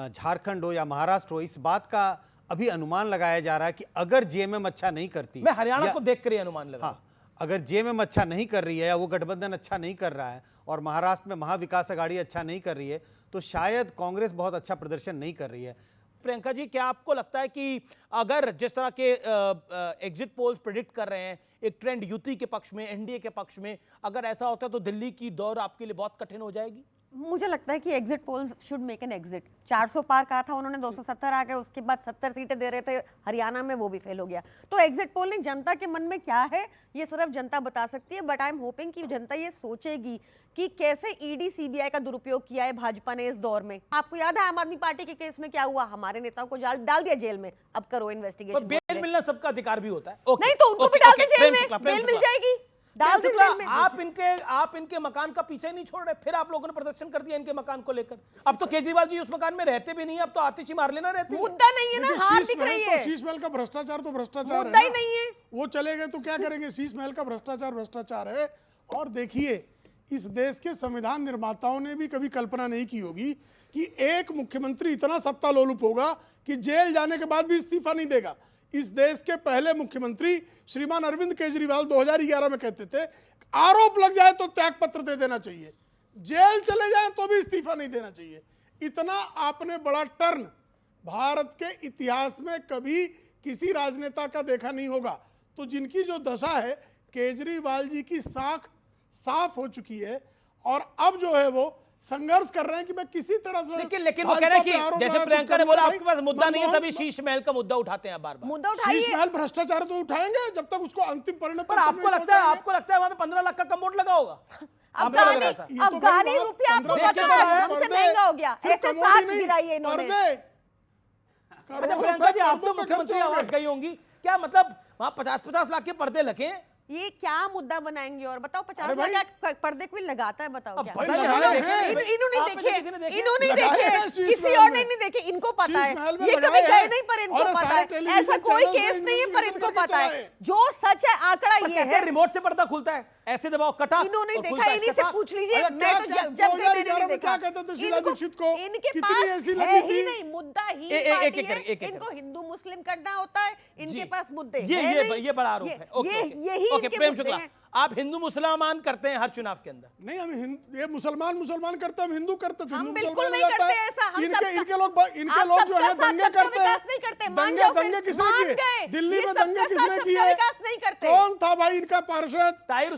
झारखंड हो या महाराष्ट्र हो, इस बात का अभी अनुमान लगाया जा रहा है कि अगर जेएमएम अच्छा नहीं करती, मैं हरियाणा को देख कर अनुमान लगा, अगर जेएमएम अच्छा नहीं कर रही है या वो गठबंधन अच्छा नहीं कर रहा है और महाराष्ट्र में महाविकास अघाड़ी अच्छा नहीं कर रही है, तो शायद कांग्रेस बहुत अच्छा प्रदर्शन नहीं कर रही है। प्रियंका जी, क्या आपको लगता है कि अगर जिस तरह के एग्जिट पोल्स प्रेडिक्ट कर रहे हैं, एक ट्रेंड यूटी के पक्ष में, एनडीए के पक्ष में, अगर ऐसा होता है तो दिल्ली की दौड़ आपके लिए बहुत कठिन हो जाएगी? मुझे लगता है कि exit polls should make an exit. 400 पार कहा था उन्होंने, 270 आ गए, उसके बाद 70 सीटें दे रहे थे हरियाणा में, वो भी फेल हो गया। तो एग्जिट पोल ने जनता के मन में क्या है ये सिर्फ जनता बता सकती है, बट आई एम होपिंग कि जनता ये सोचेगी कि कैसे ईडी सीबीआई का दुरुपयोग किया है भाजपा ने इस दौर में। आपको याद है आम आदमी पार्टी के केस में क्या हुआ? हमारे नेताओं को डाल दिया जेल में, अब करो इन्वेस्टिगेशन। बेल मिलना सबका अधिकार भी होता है। नहीं तो उनको भी डाल दे जेल में, बेल मिल जाएगी। आप इनके मकान का पीछे नहीं छोड़ रहे, फिर आप लोगों ने प्रदर्शन कर दिया इनके मकान को लेकर। अब तो केजरीवाल जी उस मकान में रहते भी नहीं है, अब तो आतिशी मार लेना रहते हैं। मुद्दा नहीं है ना, हार दिख रही है। शीश महल का भ्रष्टाचार तो भ्रष्टाचार मुद्दा ही नहीं है। वो चले गए तो क्या करेंगे? शीश महल का भ्रष्टाचार भ्रष्टाचार है। और देखिए, इस देश के संविधान निर्माताओं ने भी कभी कल्पना नहीं की होगी कि एक मुख्यमंत्री इतना सत्ता लोलुप होगा कि जेल जाने के बाद भी इस्तीफा नहीं देगा। इस देश के पहले मुख्यमंत्री श्रीमान अरविंद केजरीवाल 2011 में कहते थे आरोप लग जाए तो त्याग पत्र दे देना चाहिए, जेल चले जाए तो भी इस्तीफा नहीं देना चाहिए। इतना आपने बड़ा टर्न भारत के इतिहास में कभी किसी राजनेता का देखा नहीं होगा। तो जिनकी जो दशा है, केजरीवाल जी की साख साफ हो चुकी है और अब जो है वो संघर्ष कर रहे हैं कि मैं किसी तरह से। लेकिन वो कह रहे हैं कि जैसे प्रियंका ने बोला आपके पास मुद्दा नहीं है, तभी शीश महल का मुद्दा उठाते हैं बार बार। मुद्दा उठाइए। शीश महल भ्रष्टाचार तो उठाएंगे जब तक उसको अंतिम परिणत। पर आपको लगता है वहां पे 15 लाख का कमोड लगा होगा? अफगानी रुपया आपको पता है हमसे महंगा हो गया, ऐसे साथ गिराइए इन्होंने। प्रियंका जी, आप तो मुख्यमंत्री आवास गई होंगी, क्या मतलब वहां 50-50 लाख के पर्दे लगे? ये क्या मुद्दा बनाएंगे? और बताओ 50 लाख पर्दे कोई लगाता है? बताओ क्या इन्होंने देखे, किसी और ने नहीं देखे, इनको पता है। ये कभी गए नहीं पर इनको पता है, ऐसा कोई केस नहीं है पर इनको पता है। जो सच है आंकड़ा ये है। रिमोट से पर्दा खुलता है, ऐसे दबाओ कटा। इन्होंने देखा, इन्हीं से पूछ लीजिए। मैं तो जब नहीं देखा, इनके पास है ही नहीं मुद्दा ही पार्टी है। इनको हिंदू मुस्लिम करना होता है, इनके पास मुद्दे ये बड़ा आरोप है। यही प्रेम शुक्ला, आप हिंदू मुसलमान करते हैं हर चुनाव के अंदर? नहीं, हम ये मुसलमान करते हैं, हम हिंदू करते हैं। हम बिल्कुल नहीं करते ऐसा। इनके लोग जो है दंगे करते हैं। दंगे किसने किए? दिल्ली में दंगे किसने किए? कौन था भाई इनका पार्षद? ताहिर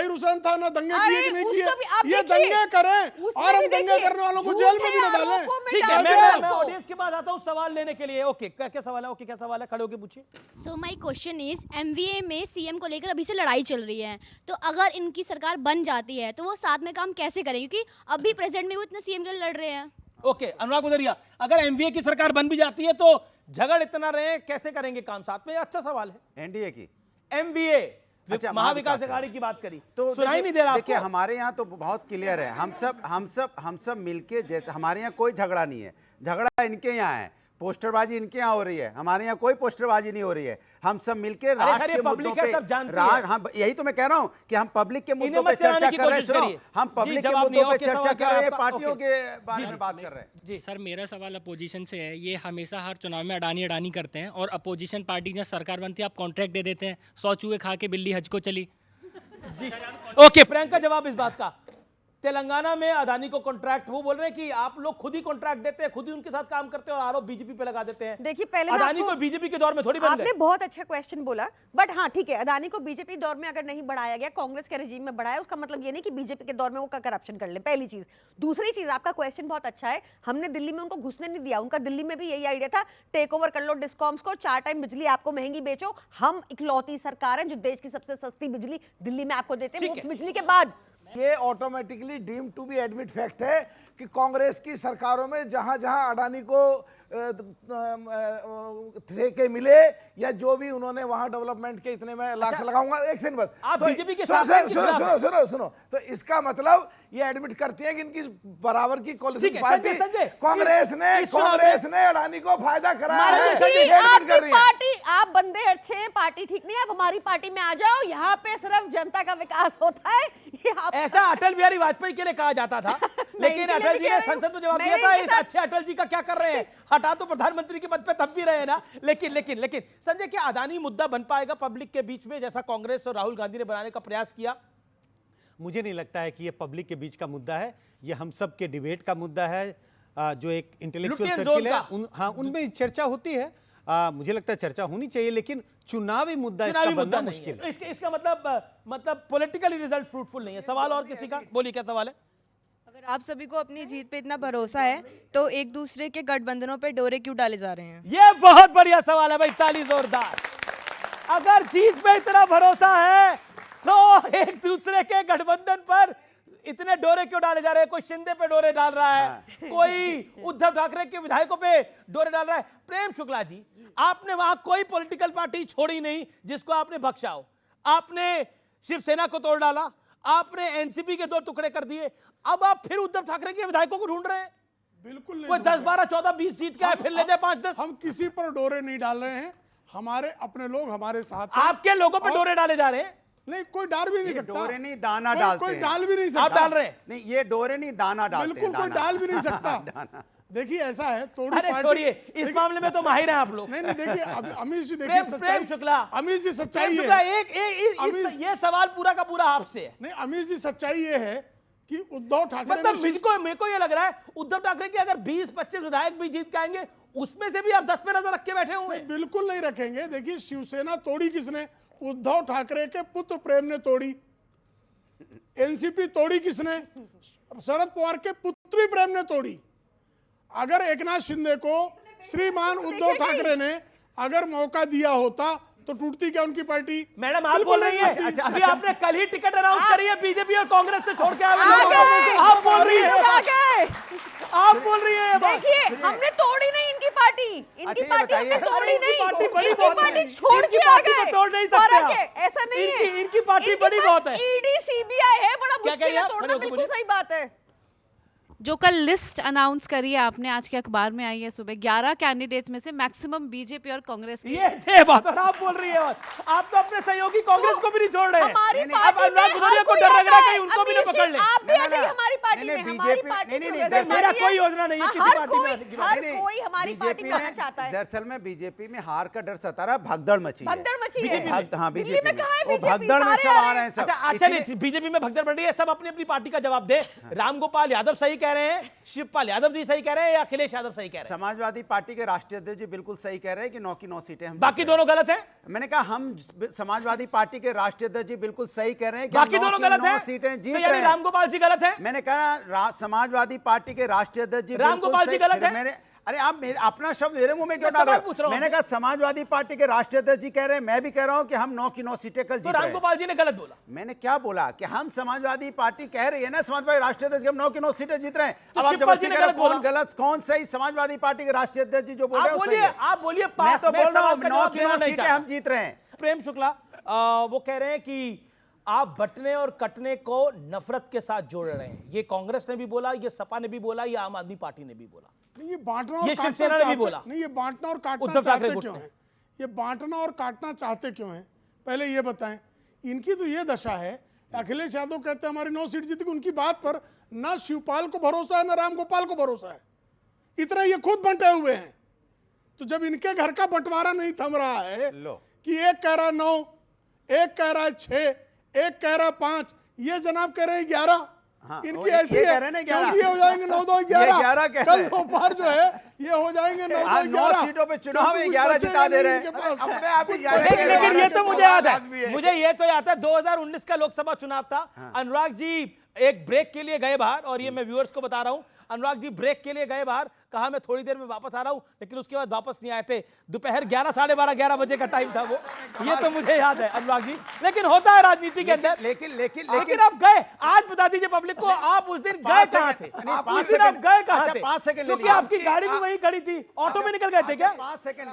हुसैन था ना? दंगे किए कि नहीं किए? ये दंगे करें और हम दंगे करने वालों को जेल में भी न डालें। ठीक है, मैं ऑडियंस के बाद आता हूँ सवाल लेने के लिए। ओके, क्या सवाल है? ओके, क्या सवाल है? खड़े होके पूछिए। So my question is, MVA में सीएम को लेकर अभी से लड़ाई चल रही है, तो अगर इनकी सरकार बन जाती है तो वो साथ में काम कैसे करें? क्योंकि अभी प्रेजेंट में वो इतने सीएम के लिए लड़ रहे हैं। ओके, अनुराग गुजरिया, अगर एमवीए की सरकार बन भी जाती है तो झगड़ इतना रहे, कैसे करेंगे काम साथ में? अच्छा सवाल है। एनडीए की एमवीए, अच्छा, महाविकास अघाड़ी की बात करी तो सुनाई नहीं दे रहा देखिए, आपको? हमारे यहाँ तो बहुत क्लियर है, हम सब मिलके, जैसे हमारे यहाँ कोई झगड़ा नहीं है, झगड़ा इनके यहाँ है, पोस्टरबाजी इनके यहाँ हो रही है, हमारे यहाँ कोई पोस्टरबाजी नहीं हो रही है। हम सब मिलके राष्ट्र के मुद्दों पे, हम यही तो मैं कह रहा हूँ कि हम पब्लिक के मुद्दों पे चर्चा कर रहे हैं, हम पब्लिक के मुद्दों पे चर्चा कर रहे हैं, पार्टियों के बारे में बात कर रहे हैं। जी सर, मेरा सवाल अपोजिशन से है। ये हमेशा हर चुनाव में अडानी अडानी करते हैं और अपोजिशन पार्टी जब सरकार बनती है आप कॉन्ट्रैक्ट दे देते हैं, 100 चूहे खा के बिल्ली हज को चली। ओके, प्रियंका जवाब इस बात का। तेलंगाना में अदानी को कॉन्ट्रैक्ट, वो बोल रहे हैं कि आप लोग खुद ही कॉन्ट्रैक्ट देते हैं, खुद ही उनके साथ काम करते हैं और आरोप बीजेपी पे लगा देते हैं। देखिए, पहले अदानी को बीजेपी के दौर में थोड़ी बन गए। आपने बहुत अच्छा क्वेश्चन बोला, बट हाँ ठीक है, अदानी को बीजेपी दौर में अगर नहीं बढ़ाया गया, कांग्रेस के रेजिम में बढ़ाया, उसका मतलब ये नहीं कि बीजेपी के दौर में वो करप्शन कर ले, पहली चीज। दूसरी चीज, आपका क्वेश्चन बहुत अच्छा है, हमने दिल्ली में उनको घुसने नहीं दिया, उनका दिल्ली में भी यही आइडिया था, टेक ओवर कर लो डिस्कॉम्स को, 4 टाइम बिजली आपको महंगी बेचो, हम इकलौती सरकार है जो देश की सबसे सस्ती बिजली दिल्ली में आपको देते हैं मुफ्त बिजली के बाद। ये automatically deem to be admit fact है कि कांग्रेस की सरकारों में जहां जहां अडानी को ठेके मिले या जो भी उन्होंने वहां डेवलपमेंट के इतने में लाख लगाऊंगा, एक सेकंड बस, आप तो बीजेपी के साथ सुनो, तो इसका मतलब ये एडमिट करती है कि इनकी बराबर की कॉलिशन पार्टी कांग्रेस ने अडानी को फायदा कराया है। पार्टी, आप बंदे अच्छे हैं, पार्टी ठीक नहीं है, आप हमारी पार्टी में आ जाओ, यहाँ पे सिर्फ जनता का विकास होता है। ऐसा अटल बिहारी वाजपेयी के लिए कहा जाता था, लेकिन अटल जी ने संसद में जवाब दिया था, इस अच्छे अटल जी का क्या कर रहे हैं, हटा तो प्रधानमंत्री के पद पे तब भी रहे ना। लेकिन संजय, क्या अदानी मुद्दा बन पाएगा पब्लिक के बीच में, जैसा कांग्रेस और राहुल गांधी ने बनाने का प्रयास किया? मुझे नहीं लगता है कि ये पब्लिक के बीच का मुद्दा है, ये हम सब के डिबेट का मुद्दा है, जो एक इंटेलेक्चुअल सर्किल है हाँ उनमें चर्चा होती है। मुझे लगता है चर्चा होनी चाहिए, लेकिन चुनावी मुद्दा इसका बनना मुश्किल है। इसका मतलब पॉलिटिकली रिजल्ट फ्रूटफुल नहीं है। सवाल और किसी का? बोलिए, क्या सवाल है? अगर आप सभी को अपनी जीत पे इतना भरोसा है तो एक दूसरे के गठबंधनों पे डोरे क्यों डाले जा रहे हैं? ये बहुत बढ़िया सवाल है भाई, ताली जोरदार। अगर जीत पे इतना भरोसा है तो एक दूसरे के गठबंधन पर इतने डोरे क्यों डाले जा रहे हैं? कोई शिंदे पे डोरे डाल रहा है, कोई उद्धव ठाकरे के विधायकों पे डोरे डाल रहा है। प्रेम शुक्ला जी, आपने वहां कोई पॉलिटिकल पार्टी छोड़ी नहीं जिसको आपने बख्शा हो। आपने शिवसेना को तोड़ डाला, आपने एनसीपी के 2 टुकड़े कर दिए, अब आप फिर उद्धव ठाकरे के विधायकों को ढूंढ रहे हैं। बिल्कुल नहीं, कोई 10, 12, 14, 20 जीत के आए, फिर ले जाए 5, 10। हम किसी पर डोरे नहीं डाल रहे हैं, हमारे अपने लोग हमारे साथ हैं। आपके लोगों पे डोरे डाले जा रहे हैं? नहीं, कोई डाल भी नहीं सकता। डोरे नहीं, दाना डालते कोई डाल भी नहीं सकता। आप डाल रहे हैं? नहीं, ये डोरे नहीं, दाना डालते हैं। बिल्कुल, कोई डाल भी नहीं सकता। देखिए, ऐसा है, तोड़ी अरे छोड़िए, इस मामले में तो माहिर हैं आप लोग। नहीं, देखिए अमित जी, देखिए प्रेम शुक्ला, अमित जी सच्चाई है। ये सवाल पूरा का पूरा आपसे है। नहीं, अमित जी सच्चाई ये है कि उद्धव ठाकरे मतलब मेरे को ये लग रहा है उद्धव ठाकरे के अगर 20-25 विधायक भी जीत के आएंगे, उसमें से भी आप 10 पे नजर रख के बैठे हुए हैं। बिल्कुल नहीं रखेंगे। देखिए, शिवसेना तोड़ी किसने? उद्धव ठाकरे के पुत्र प्रेम ने तोड़ी। एनसीपी तोड़ी किसने? शरद पवार के पुत्री प्रेम ने तोड़ी। अगर एकनाथ शिंदे को श्रीमान उद्धव ठाकरे ने अगर मौका दिया होता तो टूटती क्या उनकी पार्टी? मैडम, आप बोल रही हैं अभी आपने कल ही टिकट अनाउंस करी है बीजेपी और कांग्रेस से छोड़ के आए लोगों। आप बोल रही है, आप बोल रही है। देखिए, हमने तोड़ी नहीं इनकी पार्टी, इनकी पार्टी हमने तोड़ी नहीं, पार्टी बड़ी बहुत है, पार्टी छोड़ के आ गए, तोड़ नहीं सकते। ऐसा नहीं है, इनकी पार्टी बड़ी बहुत है। ईडी सीबीआई है, बड़ा मुश्किल है तोड़ना। बिल्कुल सही बात है। जो कल लिस्ट अनाउंस करी है आपने, आज के अखबार में आई है सुबह, 11 कैंडिडेट्स में से मैक्सिमम बीजेपी और कांग्रेस ये थे बात। और आप बोल रही है आप तो अपने सहयोगी कांग्रेस को भी नहीं छोड़ रहे हैं। अब अनुराग गुजरिया को डर लग रहा है कि उनको भी ना पकड़ ले। आप भी आ जाइए हमारी पार्टी में, हमारी पार्टी में। मेरा कोई योजना नहीं है किसी पार्टी में। हर कोई हमारी पार्टी में आना चाहता है। दरअसल में बीजेपी में हार का डर सता रहा, भगदड़ मची है। हाँ, बीजेपी में वो भगदड़ में सब आ रहे हैं। अच्छा, बीजेपी में भगदड़ बढ़ रही है, सब अपनी अपनी पार्टी का जवाब दे। रामगोपाल यादव सही कह रहे हैं, शिवपाल यादव जी सही कह रहे हैं, या अखिलेश यादव सही कह रहे हैं? समाजवादी पार्टी के राष्ट्रीय अध्यक्ष जी बिल्कुल सही कह रहे हैं कि 9 की 9 सीटें हम, बाकी दोनों गलत हैं। मैंने कहा हम समाजवादी पार्टी के राष्ट्रीय अध्यक्ष जी बिल्कुल सही कह रहे हैं कि बाकी दोनों गलत हैं, सीटें जीत रहे हैं। रामगोपाल जी गलत हैं। मैंने कहा समाजवादी पार्टी के राष्ट्रीय अध्यक्ष जी रामगोपाल जी गलत हैं। अरे आप अपना शब्द मेरे मुंह में क्यों डाल रहे हो? मैंने कहा समाजवादी पार्टी के राष्ट्रीय अध्यक्ष जी कह रहे हैं, मैं भी कह रहा हूं कि हम 9 की 9 सीटें कल जीत रहे हैं। रामगोपाल जी ने गलत बोला। मैंने क्या बोला कि हम समाजवादी पार्टी कह रही है ना, समाजवादी राष्ट्रीय अध्यक्ष हम 9 की 9 सीटें जीत रहे हैं। तो अब आप शिवपाल जी ने गलत बोला। गलत कौन सही? समाजवादी पार्टी के राष्ट्रीय अध्यक्ष जी जो बोल रहे हैं आप बोलिए मैं तो बोल रहा हूं 9 की 9 सीटें हम जीत रहे हैं। प्रेम शुक्ला वो कह रहे हैं कि आप बंटने और कटने को नफरत के साथ जोड़ रहे हैं। ये कांग्रेस ने भी बोला, ये सपा ने भी बोला, ये आम आदमी पार्टी ने भी बोला, ये बांटना और ये शिवसेना ने भी बोला। नहीं, ये बांटना और काटना उद्धव ठाकरे चाहते क्यों है? ये बांटना और काटना चाहते क्यों है? पहले ये बताएं। इनकी तो ये दशा है, अखिलेश यादव कहते हैं हमारी 9 सीट जीतेगी, उनकी बात पर ना शिवपाल को भरोसा है ना रामगोपाल को भरोसा है। इतना ये खुद बंटे हुए हैं। तो जब इनके घर का बंटवारा नहीं थम रहा है कि एक कह रहा 9, एक कह रहा 6, एक कह रहा 5, ये जनाब कह रहे हैं 11। हाँ, इनकी ऐसी है क्योंकि ये हो जाएंगे 9 2 11 कल दोपहर जो है ये हो जाएंगे 9 2 11 सीटों पे चुनाव में 11 जिता दे रहे हैं अपने आप ही। लेकिन ये तो मुझे याद है, मुझे ये तो याद है 2019 का लोकसभा चुनाव था। अनुराग जी एक ब्रेक के लिए गए बाहर, और ये मैं व्यूअर्स को बता रहा हूं, अनुराग जी ब्रेक के लिए गए बाहर, कहा मैं थोड़ी देर में वापस आ रहा हूं, लेकिन उसके बाद वापस नहीं आए थे। दोपहर 11 साढ़े 12 11 बजे का टाइम था वो, ये तो मुझे याद है अनुराग जी। लेकिन होता है राजनीति के अंदर। लेकिन आप गए, आज बता दीजिए पब्लिक को, आप उस दिन गए कहां थे? उस दिन आप गए कहां थे? 5 सेकंड, क्योंकि आपकी गाड़ी भी वहीं खड़ी थी, ऑटो में निकल गए थे क्या? 5 सेकंड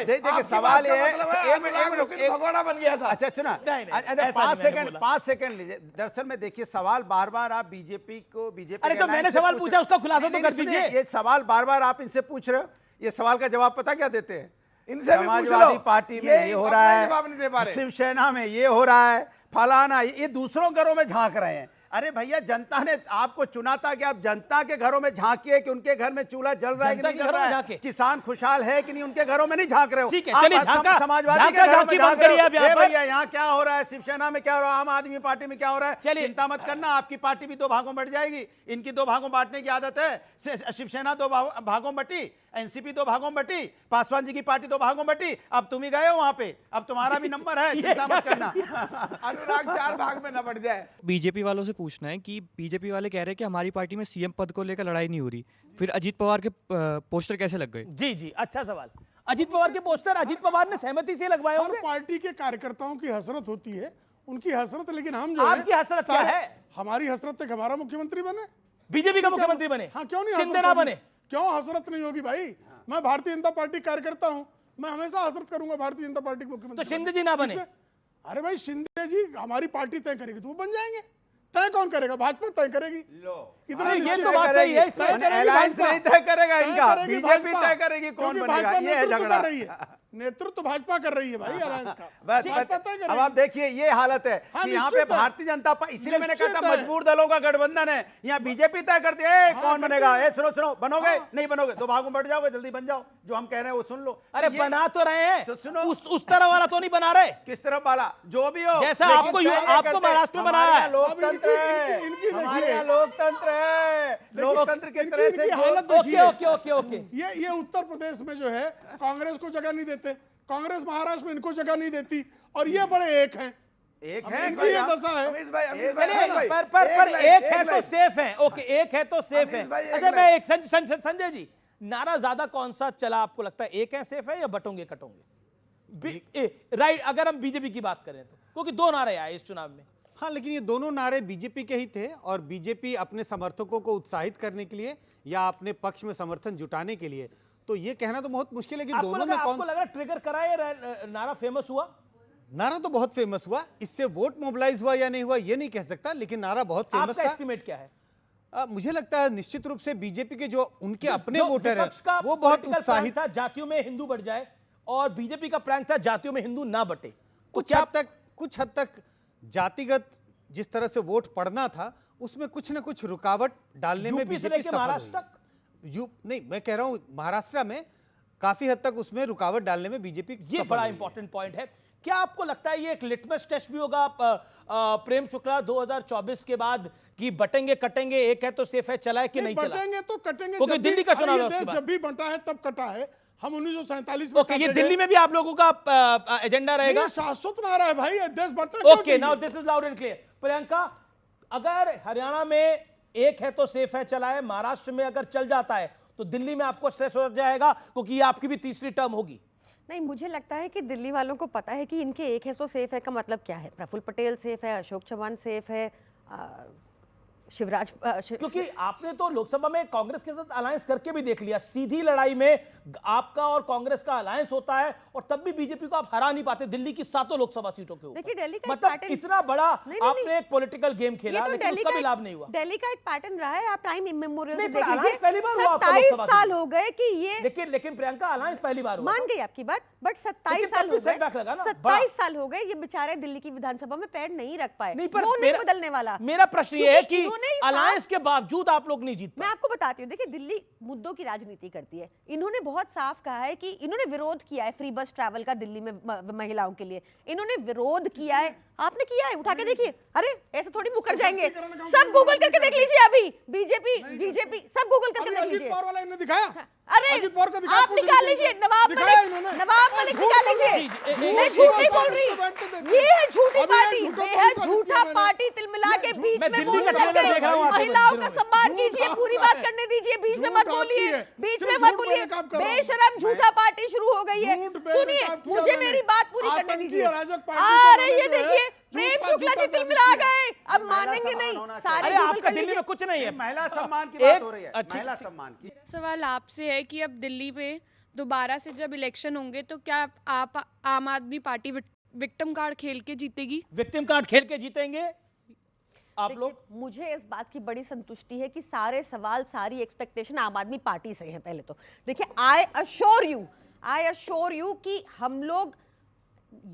देखिए, सवाल ये है, भगोड़ा बन गया था। अच्छा सुना, 5 सेकंड लीजिए। दरअसल में देखिए, सवाल बार बार आप बीजेपी को अरे तो मैंने सवाल पूछा, उसका खुलासा तो कर दीजिए। ये सवाल बार बार आप इनसे पूछ रहे हो, ये सवाल का जवाब पता क्या देते हैं? इनसे भी पूछ लो। समाजवादी पार्टी में ये हो रहा जवाब नहीं दे पा है, रहे। शिवसेना में ये हो रहा है, फलाना, ये दूसरों घरों में झांक रहे हैं। अरे भैया, जनता ने आपको चुना था कि आप जनता के घरों में झांकिए कि उनके घर में चूल्हा जल रहा है कि नहीं जल रहा है, किसान खुशहाल है कि नहीं, उनके घरों में नहीं झांक रहे हो। समाजवादी के घरों में झांक रहे हो। भैया यहाँ क्या हो रहा है, शिवसेना में क्या हो रहा है, आम आदमी पार्टी में क्या हो रहा है, चिंता मत करना, आपकी पार्टी भी 2 भागों बढ़ जाएगी। इनकी 2 भागों बांटने की आदत है। शिवसेना 2 भागों बटी, एनसीपी 2 भागों बटी, पासवान जी की पार्टी 2 भागों बटी। अब तुम ही गए हो वहां पे, अब तुम्हारा भी नंबर है, चिंता मत करना। अनुराग 4 भाग में न बढ़ जाए। बीजेपी वालों से पूछना है कि बीजेपी वाले कह रहे हैं कि हमारी पार्टी में सीएम पद को लेकर लड़ाई नहीं हो रही, फिर अजीत पवार के पोस्टर कैसे लग गए? जी जी, अच्छा सवाल। अजीत पवार के पोस्टर अजीत पवार ने सहमति से लगवाए होंगे। हर पार्टी के कार्यकर्ताओं की हसरत होती है, उनकी हसरत, लेकिन हम जो आपकी हसरत क्या है? हमारी हसरत तक हमारा मुख्यमंत्री बने, बीजेपी का मुख्यमंत्री बने। हाँ, क्यों नहीं? शिंदे ना बने, क्यों हसरत नहीं होगी भाई? मैं भारतीय जनता पार्टी कार्यकर्ता हूं, मैं हमेशा हसरत करूंगा भारतीय जनता पार्टी के मुख्यमंत्री। तो शिंदे जी ना बने? अरे भाई, शिंदे जी हमारी पार्टी तय करेगी तो वो बन जाएंगे। तय कौन करेगा? भाजपा तय करेगी। इतना ये तो बात सही है, अलायंस नहीं तय करेगा इनका, बीजेपी तय करेगी कौन बनेगा। ये है झगड़ा, नेतृत्व भाजपा कर रही है भाई अलायंस का। बस अब आप देखिए, ये हालत है कि यहाँ पे भारतीय जनता पार्टी, इसलिए मैंने कहा था मजबूर दलों का गठबंधन है। यहाँ बीजेपी तय करती है कौन बनेगा। सुनो, बनोगे नहीं बनोगे, 2 भागों बढ़ जाओगे, जल्दी बन जाओ, जो हम कह रहे हैं वो सुन लो। अरे बना तो रहे हैं, तो सुनो, उस तरह वाला तो नहीं बना रहे। किस तरफ वाला? जो भी हो, जैसा आपको महाराष्ट्र में बनाया है। लोकतंत्र है, हमारे यहाँ लोकतंत्र है, लोकतंत्र की तरह से हालत। ओके। ये उत्तर प्रदेश में जो है कांग्रेस को जगह नहीं देते, कांग्रेस महाराष्ट्र में इनको जगह नहीं देती, और ये बड़े एक हैं। एक है, ये दशा है। पर एक है तो सेफ है। ओके, एक है तो सेफ है। अच्छा, मैं एक संजय जी, नारा ज्यादा कौन सा चला आपको लगता है? एक है सेफ है या बटोंगे कटोंगे? राइट, अगर हम बीजेपी की बात करें तो, क्योंकि 2 नारे आए इस चुनाव में। हाँ, लेकिन ये दोनों नारे बीजेपी के ही थे, और बीजेपी अपने समर्थकों को उत्साहित करने के लिए या अपने पक्ष में समर्थन जुटाने के लिए, तो ये कहना तो बहुत मुश्किल है कि दोनों में कौन। आपको लगा ट्रिगर करा या नारा फेमस हुआ? नारा तो बहुत फेमस हुआ, इससे वोट मोबिलाइज हुआ या नहीं हुआ ये नहीं कह सकता, लेकिन नारा बहुत फेमस था। आपका एस्टीमेट क्या है? मुझे लगता है निश्चित रूप से बीजेपी के जो उनके अपने वोटर हैं वो बहुत उत्साहित था, जातियों में हिंदू बढ़ जाए, और बीजेपी का प्रैंक था जातियों में हिंदू ना बटे। कुछ हद तक जातिगत जिस तरह से वोट पड़ना था, उसमें कुछ न कुछ रुकावट डालने में बीजेपी सफल हुई। नहीं, मैं कह रहा हूं महाराष्ट्र में काफी हद तक उसमें रुकावट डालने में बीजेपी, ये बड़ा इंपॉर्टेंट पॉइंट है। क्या आपको लगता है ये एक लिटमस टेस्ट भी होगा प्रेम शुक्ला 2024 के बाद कि बटेंगे कटेंगे, एक है तो सेफ है चला है कि नहीं चला? बटेंगे तो कटेंगे, क्योंकि दिल्ली का चुनाव है, जब भी बंटा है तब कटा है। हम 1947 में। ओके, ये दिल्ली में भी आप लोगों का एजेंडा रहेगा? शाश्वत नारा है भाई, देश बंटना। Okay, now this is loud and clear. Priyanka, अगर हरियाणा में एक है तो सेफ है चला है, महाराष्ट्र में अगर चल जाता है, तो दिल्ली में आपको स्ट्रेस हो जाएगा, क्योंकि ये आपकी भी तीसरी टर्म होगी। नहीं, मुझे लगता है कि दिल्ली वालों को पता है कि इनके एक हिस्सों सेफ है का मतलब क्या है। प्रफुल्ल पटेल सेफ है, अशोक चौहान सेफ है, शिवराज क्योंकि आपने तो लोकसभा में कांग्रेस के साथ अलायंस करके भी देख लिया, सीधी लड़ाई में आपका और कांग्रेस का अलायंस होता है और तब भी बीजेपी को आप हरा नहीं पाते दिल्ली की 7 लोकसभा सीटों के ऊपर। दिल्ली का मतलब इतना बड़ा आपने एक पॉलिटिकल गेम खेला, लेकिन उसका भी लाभ नहीं हुआ। दिल्ली का एक पैटर्न रहा है, आप टाइम इमेमोरियल देख लीजिए, लीजिए, पहली बार हुआ 27 साल हो गए कि ये, लेकिन प्रियंका अलायंस पहली बार हुआ। मान गई आपकी बात, बट 27 साल हो गए, 27 साल हो गए, ये बेचारे दिल्ली की विधानसभा में पैर नहीं रख पाए। वो नहीं बदलने वाला। मेरा प्रश्न ये है कि अलायंस के बावजूद आप लोग नहीं जीत पाए। मैं आपको बताती हूँ, देखिए दिल्ली मुद्दों की राजनीति करती है। इन्होंने बहुत साफ कहा है कि इन्होंने विरोध किया है फ्री बस ट्रैवल का दिल्ली में महिलाओं के लिए, इन्होंने विरोध किया है। आपने किया है, उठा के देखिए। अरे ऐसे थोड़ी मुकर जाएंगे, सब गूगल करके देख लीजिए। अभी बीजेपी सब गूगल करके देख लीजिए। अरे आप निकाल लीजिए, नवाब मलिक निकाल लीजिए। मैं झूठ नहीं बोल रही, ये है झूठी पार्टी, ये है झूठा पार्टी। तिल मिला के बीच में बोलने लग गए। महिलाओं का सम्मान कीजिए, पूरी बात करने दीजिए, बीच में मत बोलिए, बीच में मत बोलिए। बेशरम झूठा पार्टी शुरू हो गई है। सुनिए, मुझे मेरी बात पूरी करने दीजिए। अरे ये देखिए, प्रेम शुक्ला जी तिल मिला गए, अब मानेंगे नहीं। सारे आपका दिल्ली में कुछ नहीं है, महिला सम्मान की बात हो रही है, महिला सम्मान की। सवाल आपसे है कि अब दिल्ली में दोबारा से जब इलेक्शन होंगे तो क्या आप आम आदमी पार्टी विक्टिम कार्ड खेल के जीतेगी? विक्टिम कार्ड खेल के जीतेंगे आप लोग? मुझे इस बात की बड़ी संतुष्टि है कि सारे सवाल, सारी एक्सपेक्टेशन आम आदमी पार्टी से है। पहले तो देखिए, आई अश्योर यू कि हम लोग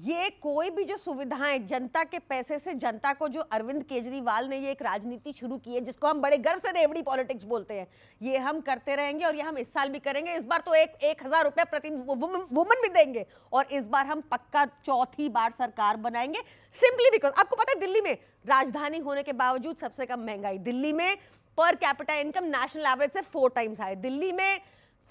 ये कोई भी जो सुविधाएं जनता के पैसे से, जनता को जो अरविंद केजरीवाल ने ये एक राजनीति शुरू की है जिसको हम बड़े गर्व से रेवड़ी पॉलिटिक्स बोलते हैं, ये हम करते रहेंगे और ये हम इस साल भी करेंगे। इस बार तो 1,000 रुपए प्रति वुमन भी देंगे और इस बार हम पक्का चौथी बार सरकार बनाएंगे। सिंपली बिकॉज आपको पता है दिल्ली में राजधानी होने के बावजूद सबसे कम महंगाई, दिल्ली में per capita income national average से 4 टाइम्स हाई, दिल्ली में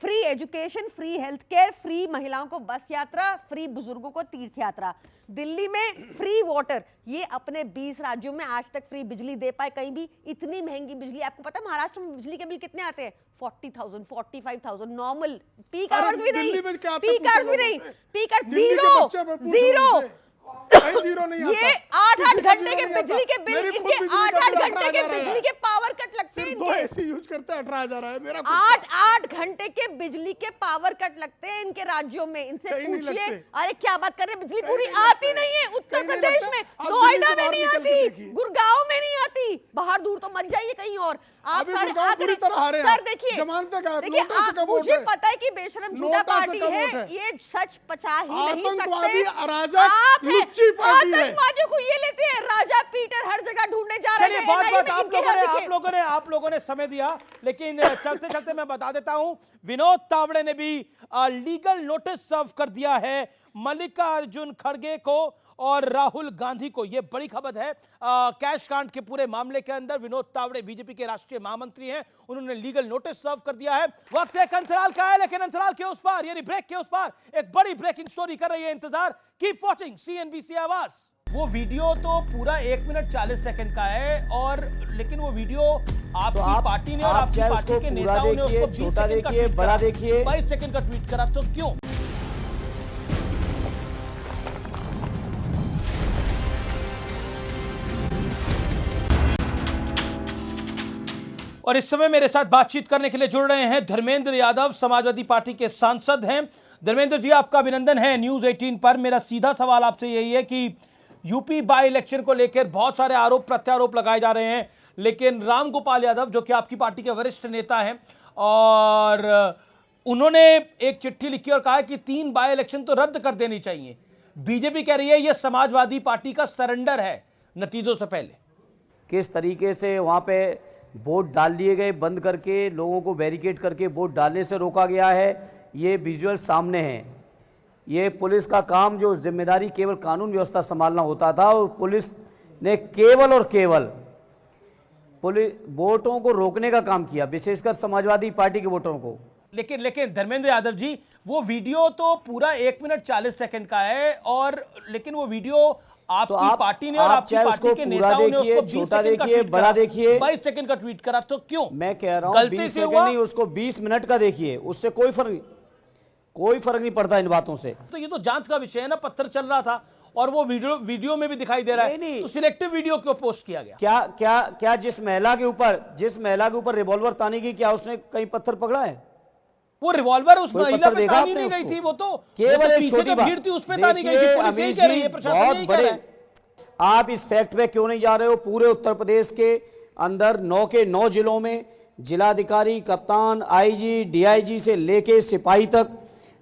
free education, free health care, free महिलाओं को बस यात्रा, फ्री बुजुर्गों को तीर्थ यात्रा, दिल्ली में फ्री वाटर। ये अपने 20 राज्यों में आज तक फ्री बिजली दे पाए कहीं भी। इतनी महंगी बिजली, आपको पता है महाराष्ट्र में बिजली के बिल कितने आते हैं? 40,000, 45,000 नॉर्मल। पीक आवर्स भी नहीं, पीक आवर्स जीरो। ये 8-8 घंटे के बिजली के बिल, इनके 8-8 घंटे के बिजली के पावर कट लगते हैं। 2 एसी यूज करते हैं, 18,000 है मेरा। 8-8 घंटे के बिजली के पावर कट लगते हैं इनके राज्यों में। इनसे पूछिए। अरे क्या बात कर रहे हैं, बिजली पूरी आती नहीं है। उत्तर प्रदेश में नोएडा में नहीं आती, गुड़गांव में नहीं आती, बाहर दूर तो मत जाइए कहीं और। आप पूरी तरह हारे हैं। सर देखिए, मुझे पता है कि बेशरम झूठा पार्टी है, ये सच पचा ही नहीं सकते। आतंकवादियों को ये लेते हैं, राजा पीटर हर जगह ढूंढने जा रहे हैं। बहुत आप लोगों ने समय दिया, लेकिन चलते चलते मैं बता देता हूं, विनोद तावड़े ने भी लीगल नोटिस सर्व कर दिया है मल्लिकार्जुन खड़गे को और राहुल गांधी को। यह बड़ी खबर है। कैश कांड के पूरे मामले के अंदर विनोद तावड़े बीजेपी के राष्ट्रीय महामंत्री हैं, उन्होंने लीगल नोटिस सर्व कर दिया है। वक्त एक अंतराल का है, लेकिन अंतराल के उस पार यानी ब्रेक के उस पार एक बड़ी ब्रेकिंग स्टोरी कर रही है इंतजार। कीप वॉचिंग CNBC आवाज। वो वीडियो तो पूरा 1 मिनट 40 सेकंड का है, और लेकिन वो वीडियो आपकी पार्टी ने और आपकी पार्टी के नेताओं ने उसको 20 सेकंड का ट्वीट करा, 22 सेकंड का ट्वीट करा, तो क्यों? और इस समय मेरे साथ बातचीत करने के लिए जुड़ रहे हैं धर्मेंद्र यादव, समाजवादी पार्टी के सांसद हैं। धर्मेंद्र जी, आपका अभिनंदन है न्यूज़ 18 पर। मेरा सीधा सवाल आपसे यही है कि यूपी बाई इलेक्शन को लेकर बहुत सारे आरोप प्रत्यारोप लगाए जा रहे हैं, लेकिन राम गोपाल यादव जो कि आपकी पार्टी के वरिष्ठ नेता हैं, और उन्होंने एक चिट्ठी लिखी और कहा कि 3 बाई इलेक्शन तो रद्द कर देनी चाहिए। बीजेपी कह रही है यह समाजवादी पार्टी का सरेंडर है नतीजों से पहले। किस तरीके से वहाँ पे वोट डाल दिए गए, बंद करके लोगों को बैरिकेड करके वोट डालने से रोका गया है, ये विजुअल सामने है। ये पुलिस का काम, जो जिम्मेदारी केवल कानून व्यवस्था संभालना होता था, और पुलिस ने केवल और केवल वोटों को रोकने का काम किया, विशेषकर समाजवादी पार्टी के वोटरों को। लेकिन धर्मेंद्र यादव जी, वो वीडियो तो पूरा 1 मिनट 40 सेकंड का है, और लेकिन वो वीडियो आपकी पार्टी ने और आपकी पार्टी के नेताओं ने उसको 20 छोटा सेकंड का देखिए, ट्वीट बड़ा करा, देखिए, 22 सेकंड का ट्वीट करा, तो क्यों? मैं कह रहा हूं गलती 20 से सेकंड हुआ? नहीं, उसको 20 मिनट का देखिए, उससे कोई फर्क नहीं पड़ता इन बातों से। तो ये तो जांच का विषय है ना, पत्थर चल रहा था और वो वीडियो में भी दिखाई दे रहा है। नहीं। तो सिलेक्टिव वीडियो क्यों पोस्ट किया गया? क्या जिस महिला के ऊपर रिवॉल्वर तानी की, क्या उसने कहीं पत्थर पकड़ा है? वो रिवॉल्वर उस कोई महिला पत्थर पे देखा तानी आपने नहीं गई उसको? थी, वो तो केवल एक पीछे छोटी जो बात। भीड़ थी उस पे तानी गई थी, देखिए, पुलिस यही अमीश कह रही जी, है, प्रशासन बहुत यही कह रहा है। आप इस फैक्ट पे क्यों नहीं जा रहे हो? पूरे उत्तर प्रदेश के अंदर 9 के 9 जिलों में जिलाधिकारी, कप्तान, आईजी, डीआईजी से लेके सिपाही तक,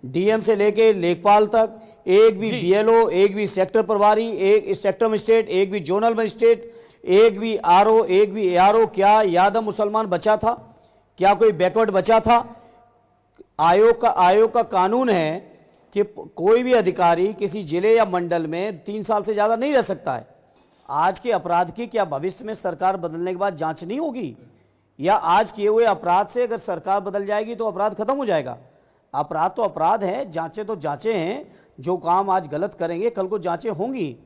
डीएम से लेके लेखपाल तक, एक भी बीएलओ, एक भी सेक्टर प्रभारी, एक सेक्टर मजिस्ट्रेट, एक भी जोनल मजिस्ट्रेट, एक भी आरओ, एक भी एआरओ, क्या यादव मुसलमान बचा था? क्या कोई बैकवर्ड बचा था? आयोग का कानून है कि कोई भी अधिकारी किसी जिले या मंडल में 3 साल से ज्यादा नहीं रह सकता है। आज के अपराध की क्या भविष्य में सरकार बदलने के बाद जांच नहीं होगी? या आज किए हुए अपराध से अगर सरकार बदल जाएगी तो अपराध खत्म हो जाएगा? अपराध तो अपराध है, जांचें तो जांचें हैं। जो काम आज गलत करेंगे कल को जांचें होंगी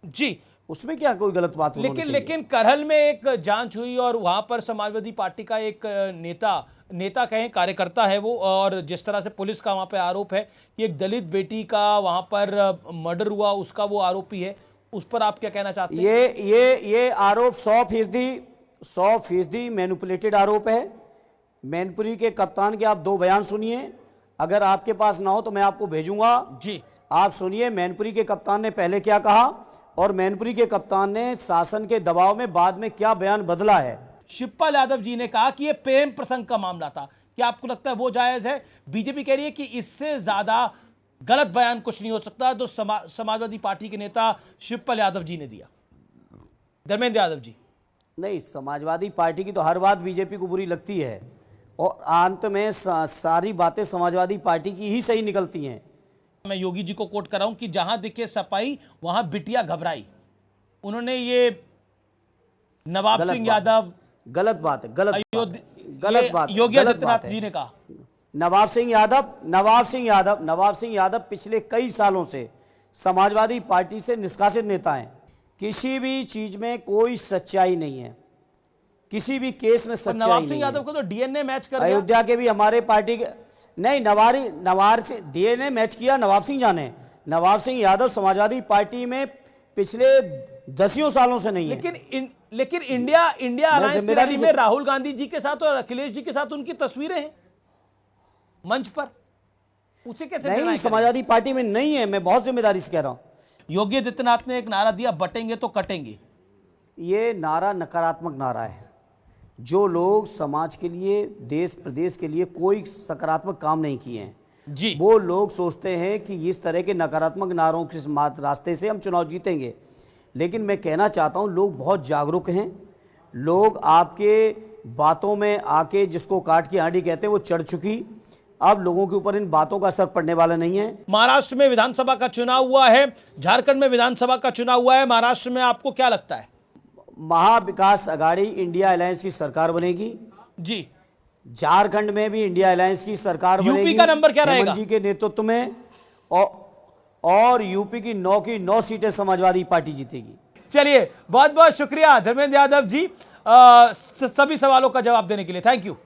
जी, उसमें क्या कोई गलत बात? लेकिन करहल में एक जांच हुई और वहां पर समाजवादी पार्टी का एक नेता कहें, कार्यकर्ता है वो, और जिस तरह से पुलिस का वहां पर आरोप है कि एक दलित बेटी का वहां पर मर्डर हुआ, उसका वो आरोपी है, उस पर आप क्या कहना चाहते हैं? ये आरोप 100% मैनिपुलेटेड आरोप है। मैनपुरी के कप्तान के आप 2 बयान सुनिए, अगर आपके पास ना हो तो मैं आपको भेजूंगा जी। आप सुनिए मैनपुरी के कप्तान ने पहले क्या कहा और मैनपुरी के कप्तान ने शासन के दबाव में बाद में क्या बयान बदला है। शिवपाल यादव जी ने कहा कि यह प्रेम प्रसंग का मामला था। क्या आपको लगता है वो जायज है? बीजेपी कह रही है कि इससे ज्यादा गलत बयान कुछ नहीं हो सकता जो समाजवादी पार्टी के नेता शिवपाल यादव जी ने दिया। धर्मेंद्र यादव जी, नहीं, समाजवादी पार्टी की तो हर बात बीजेपी को बुरी लगती है और अंत में सारी बातें समाजवादी पार्टी की ही सही निकलती हैं। मैं योगी जी को कोट कर रहा हूं कि जहां दिखे सपाई वहां बिटिया घबराई। उन्होंने ये नवाब सिंह यादव, गलत बात है, गलत बात योगी आदित्यनाथ जी ने कहा। नवाब सिंह यादव पिछले कई सालों से समाजवादी पार्टी से निष्कासित नेता हैं। किसी भी चीज में कोई सच्चाई नहीं है, किसी भी केस में सच्चाई नहीं है। नवाब सिंह यादव को तो डीएनए मैच कर अयोध्या के भी हमारे पार्टी के नहीं, नवार से डीएनए मैच किया नवाब सिंह जाने। नवाब सिंह यादव समाजवादी पार्टी में पिछले 10 सालों से नहीं है। लेकिन इंडिया अलायंस की रैली में राहुल गांधी जी के साथ और अखिलेश जी के साथ उनकी तस्वीरें हैं मंच पर, उसे कैसे नहीं? समाजवादी पार्टी में नहीं है, मैं बहुत जिम्मेदारी से कह रहा हूं। योगी आदित्यनाथ ने एक नारा दिया, बटेंगे तो कटेंगे। ये नारा नकारात्मक नारा है। जो लोग समाज के लिए, देश प्रदेश के लिए कोई सकारात्मक काम नहीं किए हैं जी, वो लोग सोचते हैं कि इस तरह के नकारात्मक नारों के रास्ते से हम चुनाव जीतेंगे। लेकिन मैं कहना चाहता हूं लोग बहुत जागरूक हैं। लोग आपके बातों में आके जिसको काट की आंडी कहते हैं वो चढ़ चुकी। अब लोगों के ऊपर इन बातों का असर पड़ने वाला नहीं है। महाराष्ट्र में विधानसभा का चुनाव हुआ है, झारखंड में विधानसभा का चुनाव हुआ है। महाराष्ट्र में आपको क्या लगता है? महाविकास अघाड़ी इंडिया अलायंस की सरकार बनेगी जी। झारखंड में भी इंडिया अलायंस की सरकार बनेगी। यूपी का नंबर क्या रहेगा? हेमंत जी के नेतृत्व में और यूपी की 9 सीटें समाजवादी पार्टी जीतेगी। चलिए, बहुत बहुत शुक्रिया धर्मेंद्र यादव जी सभी सवालों का जवाब देने के लिए। Thank you.